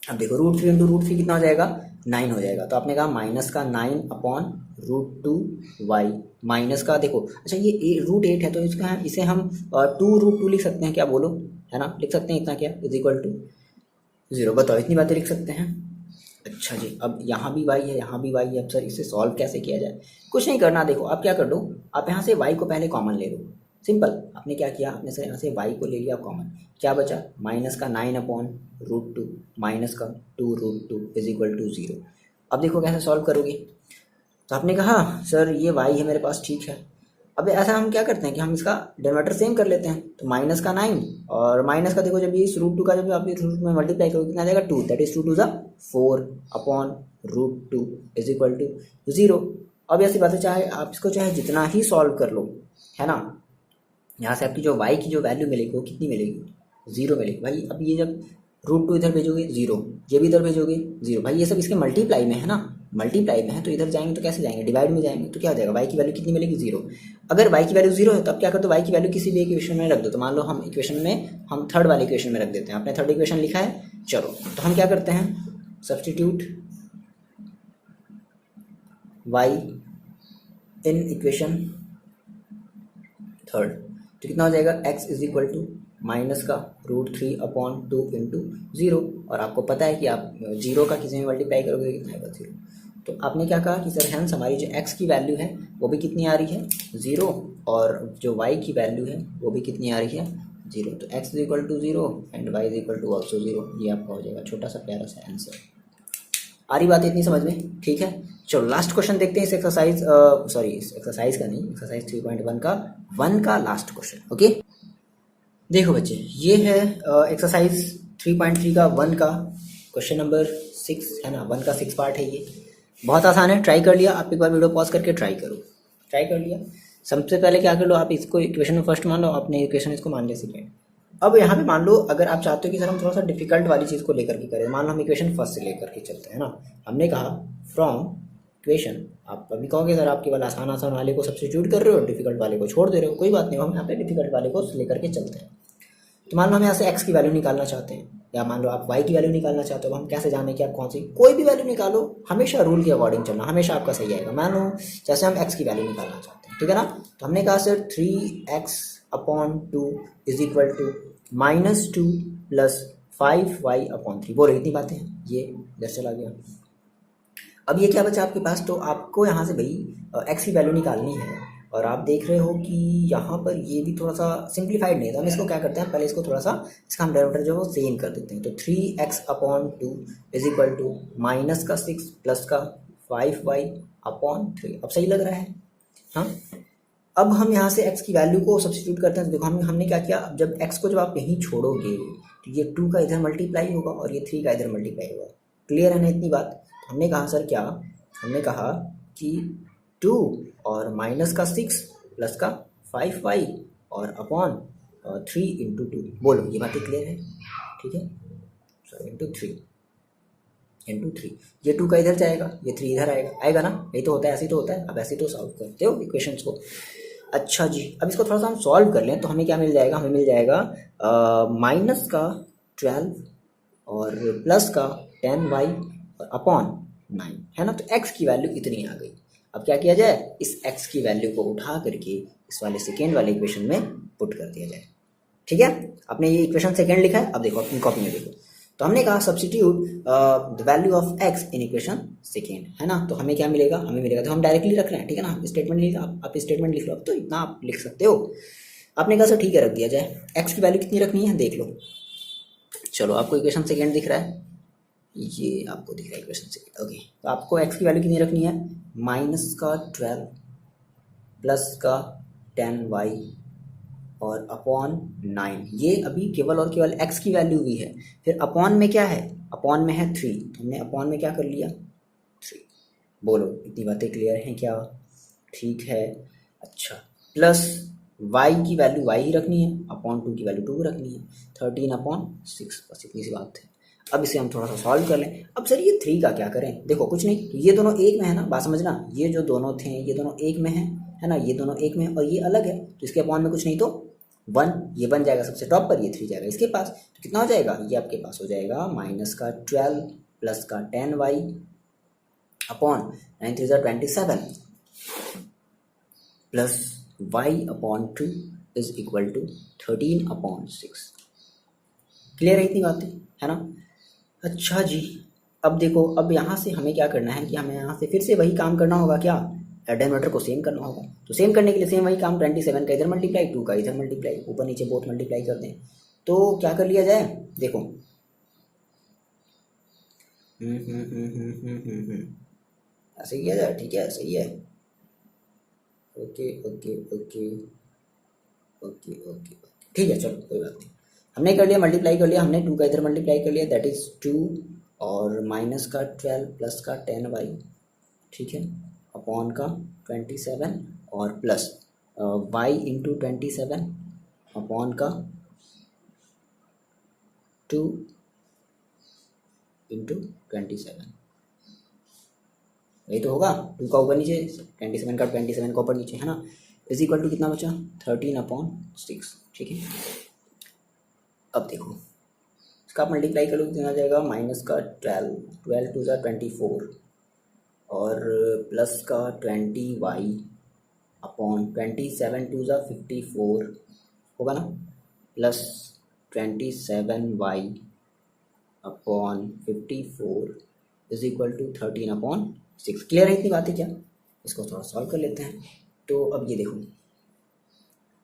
अब देखो √3 इंटू √3 कितना हो जाएगा, 9 हो जाएगा। तो आपने कहा माइनस का 9 अपॉन √2y माइनस का, देखो अच्छा ये √8 है तो इसका इसे हम 2√2 लिख सकते हैं क्या, बोलो, है ना, लिख सकते हैं इतना क्या, इज इक्वल टू 0। बताओ, इतनी बातें लिख सकते हैं। अच्छा जी, अब यहाँ भी y है यहाँ भी y है। अब सर इसे सॉल्व कैसे किया जाए, कुछ नहीं करना। देखो आप क्या कर दो, आप यहाँ से y को पहले कॉमन ले लो। सिंपल, आपने क्या किया, आपने सर यहाँ से y को ले लिया कॉमन, क्या बचा, माइनस का 9 अपॉन √2 माइनस का 2√2 इज इक्वल टू 0। अब देखो कैसे सॉल्व करोगे। तो आपने कहा सर ये y है मेरे पास, ठीक है। अब ऐसा हम क्या करते हैं कि हम इसका डिनोमिनेटर सेम कर लेते हैं। तो माइनस का 9 और माइनस का देखो, जब ये इस √2 का जब आप रूट में मल्टीप्लाई करोगे कितना आ जाएगा, 2, that is 2 2 4 upon √2 is equal to 0। अब ऐसी बात है, चाहे आप इसको चाहे जितना ही सॉल्व कर लो, है ना, यहाँ से आपकी जो y की जो वैल्यू मिलेगी वो कितनी मिलेगी, 0 मिलेगी भाई। अब ये जब √2 इधर भेजोगे 0, ये भी इधर भेजोगे 0, भाई ये सब इसके मल्टीप्लाई में है ना, मल्टीप्लाई में है। तो इधर जाएंगे तो कैसे जाएंगे, डिवाइड में जाएंगे। तो क्या हो जाएगा, y की वैल्यू कितनी मिलेगी, 0। अगर y की वैल्यू 0 है तो अब क्या कर दो, y की वैल्यू किसी भी इक्वेशन में रख दो। तो मान लो हम इक्वेशन में हम थर्ड वाले इक्वेशन में रख देते हैं। आपने थर्ड इक्वेशन लिखा है, चलो तो हम क्या करते हैं, substitute y in equation third. तो कितना हो जाएगा, x is equal to minus का √3 अपॉन 2 इंटू 0। और आपको पता है कि आप 0 का किसी में मल्टीप्लाई करोगे तो कितना आएगा, 0। तो आपने क्या कहा कि सर हैंस हमारी जो x की वैल्यू है वो भी कितनी आ रही है, 0, और जो y की वैल्यू है वो भी कितनी आ रही है, 0। तो x is equal to 0 and y is equal to also 0। ये आपका हो जाएगा छोटा सा प्यारा सा आंसर। आ रही बात है इतनी समझ में, ठीक है। चलो लास्ट क्वेश्चन देखते हैं इस एक्सरसाइज, सॉरी इस एक्सरसाइज का नहीं, एक्सरसाइज 3.1 का 1 का लास्ट क्वेश्चन। ओके देखो बच्चे, ये है एक्सरसाइज 3.3 का 1 का क्वेश्चन नंबर 6, है ना, 1 का 6 पार्ट है। ये बहुत आसान है, ट्राई कर लिया आप, एक बार वीडियो पॉज करके ट्राई करो। ट्राई कर लिया, सबसे पहले क्या कर लो, आप इसको इक्वेशन में फर्स्ट मान लो, आपने इक्वेशन इसको मान लिया सेकेंड। अब यहाँ पे मान लो अगर आप चाहते हो कि सर हम थोड़ा सा डिफिकल्ट वाली चीज़ को लेकर के करें, मान लो हम इक्वेशन फर्स्ट से लेकर के चलते हैं ना। हमने कहा फ्रॉम इक्वेशन, आप अभी कहोगे सर आप केवल आसान आसान वाले को सब्स्टिट्यूट कर रहे हो, डिफिकल्ट वाले को छोड़ दे रहे हो, कोई बात नहीं, हम यहाँ पे डिफिकल्ट वाले को लेकर के चलते हैं। तो मान लो हम यहाँ से x की वैल्यू निकालना चाहते हैं, या मान लो आप y की वैल्यू निकालना चाहते हो। हम कैसे जाने कि आप कौन सी, कोई भी वैल्यू निकालो, हमेशा रूल के अकॉर्डिंग चलना, हमेशा आपका सही आएगा। मान लो जैसे हम x की वैल्यू निकालना चाहते हैं, ठीक है ना। तो हमने कहा sir 3x upon 2 is equal to -2 plus 5y upon 3। बोलो इतनी बातें हैं, ये इधर चला गया। अब ये क्या बचा आपके पास, तो आपको यहाँ से भाई x की वैल्यू निकालनी है, और आप देख रहे हो कि यहाँ पर ये भी थोड़ा सा सिंप्लीफाइड नहीं है। तो हम इसको क्या करते हैं, पहले इसको थोड़ा सा इसका हम डेरिवेटिव जो है वो सेम कर देते हैं। तो 3x upon 2 is equal to minus का 6 प्लस का 5y अपॉन 3। अब सही लग रहा है, हाँ। अब हम यहाँ से x की वैल्यू को सब्स्टिट्यूट करते हैं। तो देखो हमने क्या किया, अब जब x को जब आप यहीं छोड़ोगे तो ये 2 का इधर मल्टीप्लाई होगा और ये 3 का इधर मल्टीप्लाई होगा। क्लियर है ना इतनी बात। हमने कहा सर क्या, हमने कहा कि 2 और माइनस का 6 प्लस का 5y और अपॉन 3 इंटू 2। बोलो ये बातें क्लियर है, ठीक है। सॉरी इंटू 3, ये 2 का इधर जाएगा, ये 3 इधर आएगा, आएगा ना, यही तो होता है, ऐसे ही तो होता है। अब ऐसे ही तो सॉल्व करते हो इक्वेशंस को। अच्छा जी, अब इसको थोड़ा सा हम सॉल्व कर लें तो हमें क्या मिल जाएगा, हमें मिल जाएगा माइनस का 12 और प्लस का 10y और अपॉन 9, है ना। तो x की वैल्यू इतनी आ गई। अब क्या किया जाए, इस x की वैल्यू को उठा करके इस वाले सेकेंड वाले इक्वेशन में पुट कर दिया जाए, ठीक है। आपने ये इक्वेशन सेकेंड लिखा है, अब देखो अपनी कॉपी में देखो। तो हमने कहा substitute the value of x in equation second, है ना। तो हमें क्या मिलेगा, हमें मिलेगा, तो हम डायरेक्टली रख रहे हैं, ठीक है ना। स्टेटमेंट लिख, आप स्टेटमेंट लिख लो, अब तो इतना आप लिख सकते हो। आपने कहा सर ठीक है रख दिया जाए। x की वैल्यू कितनी रखनी है देख लो, चलो आपको इक्वेशन सेकेंड दिख रहा है, ये आपको दिख रहा है इक्वेशन सेकेंड। ओके, तो आपको एक्स की वैल्यू कितनी रखनी है, -12 प्लस का 10y और अपॉन 9। ये अभी केवल और केवल x की वैल्यू हुई है। फिर अपॉन में क्या है, अपॉन में है 3, हमने अपॉन में क्या कर लिया 3। बोलो इतनी बातें क्लियर हैं क्या? ठीक है। अच्छा, प्लस y की वैल्यू y ही रखनी है, अपॉन 2 की वैल्यू 2 रखनी है, 13/6। बस इतनी सी बात है। अब इसे हम थोड़ा सा सॉल्व कर लें। अब सर ये 3 का क्या करें? देखो कुछ नहीं, ये दोनों एक में है ना, बात समझना, ये जो दोनों थे ये दोनों एक में है ना, ये दोनों एक में है और ये अलग है, तो इसके अपॉन में कुछ नहीं तो 1, ये बन जाएगा सबसे टॉप पर, ये 3 जाएगा इसके पास। तो कितना हो जाएगा, ये आपके पास हो जाएगा -12 प्लस का 10y upon 9 3 27 plus y upon 2 is equal to 13/6। Clear है इतनी बातें, है ना? अच्छा जी, अब देखो, अब यहाँ से हमें क्या करना है कि हमें यहाँ से फिर से वही काम करना होगा, क्या, डिनोमिनेटर को सेम करना होगा। तो सेम करने के लिए सेम वही काम, 27 का इधर मल्टीप्लाई, 2 का इधर मल्टीप्लाई, ऊपर नीचे बोथ मल्टीप्लाई कर दें। तो क्या कर लिया जाए, देखो ऐसे किया जाए, ठीक है, सही है। Okay okay okay okay okay, ठीक है, चलो कोई बात नहीं। हमने कर लिया, मल्टीप्लाई कर लिया हमने, 2 का इधर मल्टीप्लाई कर लिया, दैट इज़ 2 और माइनस का 12 प्लस का 10y, ठीक है, अपॉन का 27 और प्लस y इंटू 27 अपॉन का 2 इंटू 27। वही तो होगा, 2 का ऊपर नीचे, 27 का 27 का ऊपर नीचे, है ना, इज इक्वल टू कितना बचा, 13/6। ठीक है, अब देखो इसका आप मल्टीप्लाई करो, कितना आ जाएगा, माइनस का 12 2 ज़ा 24 और प्लस का 20y अपॉन 27 2 ज़ा 54 होगा ना, plus 27y upon 54 is equal to 13/6। Clear है इतनी बात है क्या? इसको थोड़ा सॉल्व कर लेते हैं। तो अब ये देखो,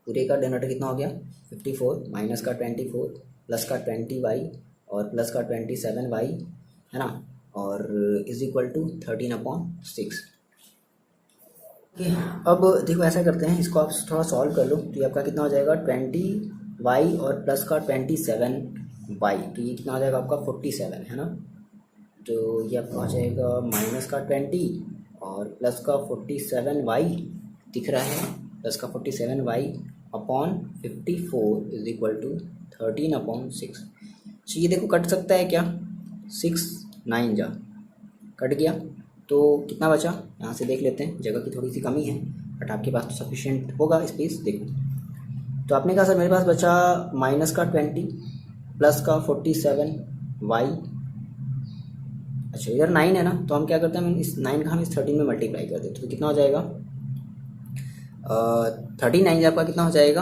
पूरे का डिनोमिनेटर कितना हो गया, 54 माइनस का 24 प्लस का 20y और प्लस का 27y, है ना, और इज इक्वल टू 13/6। ओके, अब देखो ऐसा करते हैं, इसको आप थोड़ा सॉल्व कर लो, तो ये आपका कितना हो जाएगा, 20y और प्लस का 27y, तो ये कितना हो जाएगा आपका 47, है ना। तो ये आपका हो जाएगा माइनस का 20 और प्लस का 47y दिख रहा है, प्लस का 47y upon 54 is equal to 13/6। तो ये देखो कट सकता है क्या, 6 9 जा कट गया, तो कितना बचा यहाँ से देख लेते हैं, जगह की थोड़ी सी कमी है बट आपके पास तो सफिशिएंट होगा स्पेस। देखो तो आपने कहा सर मेरे पास बचा माइनस का 20 प्लस का 47y, अच्छा इधर 9 है ना, तो हम क्या करते हैं, इस 9 का हम इस 13 में मल्टीप्लाई कर देते, तो कितना हो जाएगा, 39 आपका कितना हो जाएगा,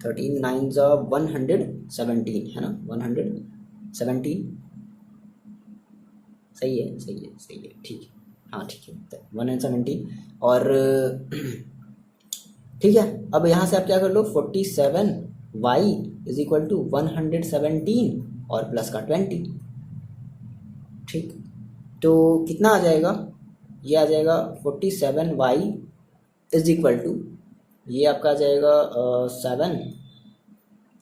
13 9 ज़ा 117, है ना, 117, सही है सही है सही है, ठीक है, हाँ ठीक है, 117 और ठीक है। अब यहाँ से आप क्या कर लो, 47y इज इक्वल टू 117 और प्लस का 20, ठीक, तो कितना आ जाएगा, ये आ जाएगा 47y इज इक्वल टू, ये आपका आ जाएगा 7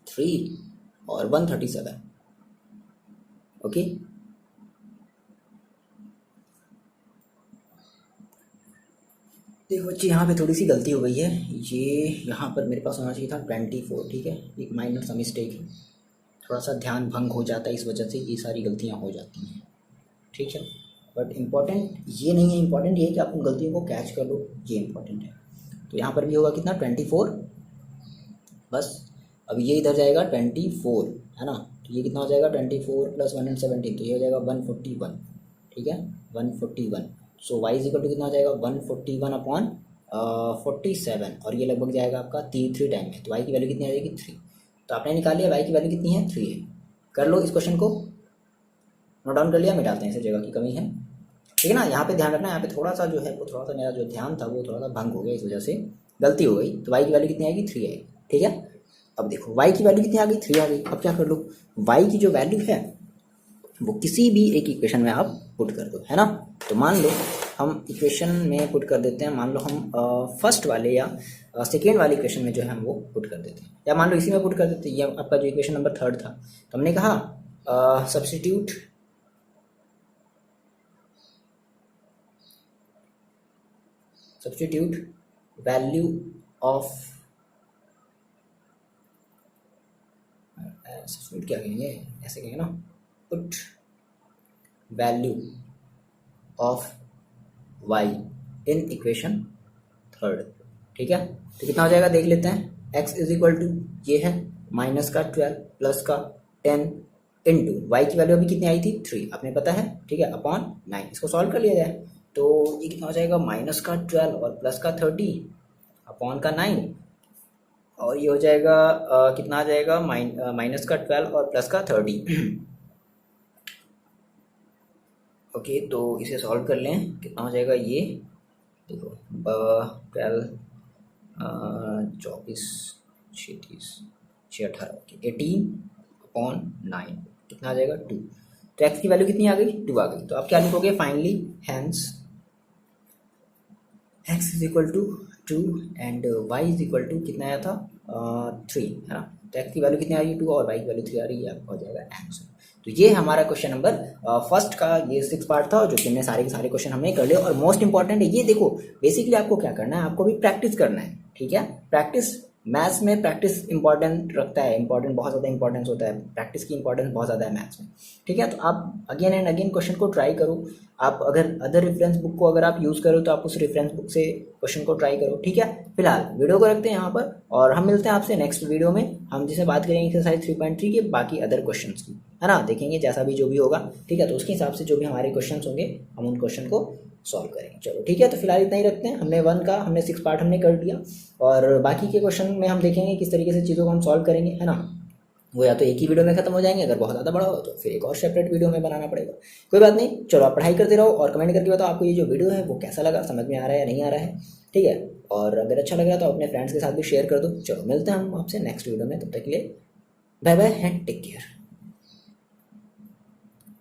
3 और 137। ओके, देखो बच्चे यहाँ पे थोड़ी सी गलती हो गई है, ये यहाँ पर मेरे पास होना चाहिए था 24, ठीक है, एक माइनर सा मिस्टेक है, थोड़ा सा ध्यान भंग हो जाता है, इस वजह से ये सारी गलतियाँ हो जाती हैं, ठीक है। बट इम्पॉर्टेंट ये नहीं है, इम्पॉर्टेंट ये है कि आप उन गलतियों को कैच कर लो, ये इम्पॉर्टेंट है। तो यहाँ पर भी होगा कितना, 24, बस अब ये इधर जाएगा 24, है ना, तो ये कितना हो जाएगा 24 प्लस 117, तो ये हो जाएगा 141, ठीक है, 141। सो y इज इक्वल टू कितना हो जाएगा, 141 अपॉन 47, और ये लगभग जाएगा आपका 3 टाइम में, तो y की वैल्यू कितनी आ जाएगी, 3। तो आपने निकाल लिया y की वैल्यू कितनी है, 3 है। कर लो इस क्वेश्चन को, नोट डाउन कर लिया, मिटाते हैं, इसे जगह की कमी है, ठीक है ना। यहाँ पे ध्यान रखना, यहाँ पे थोड़ा सा जो है वो थोड़ा सा मेरा जो ध्यान था वो थोड़ा सा भंग हो गया, इस वजह से गलती हो गई, तो y की वैल्यू कितनी आएगी, 3 आएगी, ठीक है। अब देखो y की वैल्यू कितनी आ गई, 3 आ गई। अब क्या कर लो, y की जो वैल्यू है वो किसी भी एक इक्वेशन में आप पुट कर दो, है ना। तो मान लो हम इक्वेशन में पुट कर देते हैं, मान लो हम फर्स्ट वाले या सेकेंड वाले इक्वेशन में जो है हम वो पुट कर देते हैं, या मान लो इसी में पुट कर देते हैं। ये आपका जो इक्वेशन नंबर 3 था, तो हमने कहा सब्स्टिट्यूट वैल्यू ऑफ, सब्स्टिट्यूट क्या कहेंगे, ऐसे कहेंगे ना, put value of y in equation 3, ठीक है। तो कितना हो जाएगा देख लेते हैं, x इज इक्वल टू ये है माइनस का 12 प्लस का 10 इंटू वाई की वैल्यू अभी कितनी आई थी 3, आपने पता है, ठीक है, अपॉन 9। इसको सॉल्व कर लिया जाए तो ये कितना हो जाएगा, माइनस का 12 और प्लस का 30 अपॉन का 9, और ये हो जाएगा कितना आ जाएगा, माइनस का 12 और प्लस का 30। ओके, तो इसे सॉल्व कर लें, कितना हो जाएगा ये, देखो 12 24 36 18 18 अपॉन 9 कितना आ जाएगा 2। तो x की वैल्यू कितनी आ गई, 2 आ गई। तो आप क्या लिखोगे, finally hence x is equal to 2 and y is equal to कितना आया था 3, है ना। तो x की वैल्यू कितनी आ रही है 2 और y की वैल्यू 3 आ रही है, आपका हो जाएगा आंसर। तो ये हमारा क्वेश्चन नंबर फर्स्ट का ये 6 पार्ट था, जो कि हमने सारे के सारे क्वेश्चन हमने कर लिए। और मोस्ट इंपॉर्टेंट है ये, देखो बेसिकली आपको क्या करना है, आपको भी प्रैक्टिस करना है, ठीक है। प्रैक्टिस, मैथ्स में प्रैक्टिस इंपॉर्टेंट रखता है, इंपॉर्टेंट बहुत ज़्यादा इंपॉर्टेंस होता है, प्रैक्टिस की इंपॉर्टेंस बहुत ज़्यादा है मैथ्स में, ठीक है। तो आप अगेन एंड अगेन क्वेश्चन को ट्राई करो। आप अगर अदर रेफरेंस बुक को अगर आप यूज़ करो तो आप उस रेफरेंस बुक से क्वेश्चन को ट्राई करो, ठीक है। फिलहाल वीडियो को रखते हैं यहाँ पर, और हम मिलते हैं आपसे नेक्स्ट वीडियो में, हम जिसे बात करेंगे एक्सरसाइज 3.3 के बाकी अदर क्वेश्चन की, है ना। देखेंगे जैसा भी जो भी होगा, ठीक है। तो उसके हिसाब से जो भी हमारे क्वेश्चन होंगे हम उन क्वेश्चन को सॉल्व करेंगे। चलो ठीक है, तो फिलहाल इतना ही रखते हैं। हमने 1 का हमने 6 पार्ट हमने कर दिया, और बाकी के क्वेश्चन में हम देखेंगे किस तरीके से चीज़ों को हम सॉल्व करेंगे, है ना। वो या तो एक ही वीडियो में खत्म हो जाएंगे, अगर बहुत ज़्यादा बड़ा हो तो फिर एक और सेपरेट वीडियो में बनाना पड़ेगा। कोई बात नहीं, चलो आप पढ़ाई करते रहो और कमेंट करके बताओ आपको ये जो वीडियो है वो कैसा लगा, समझ में आ रहा है या नहीं आ रहा है, ठीक है। और अगर अच्छा लग रहा है तो अपने फ्रेंड्स के साथ भी शेयर कर दो। चलो मिलते हैं हम आपसे नेक्स्ट वीडियो में, तब तक के लिए bye bye and take care.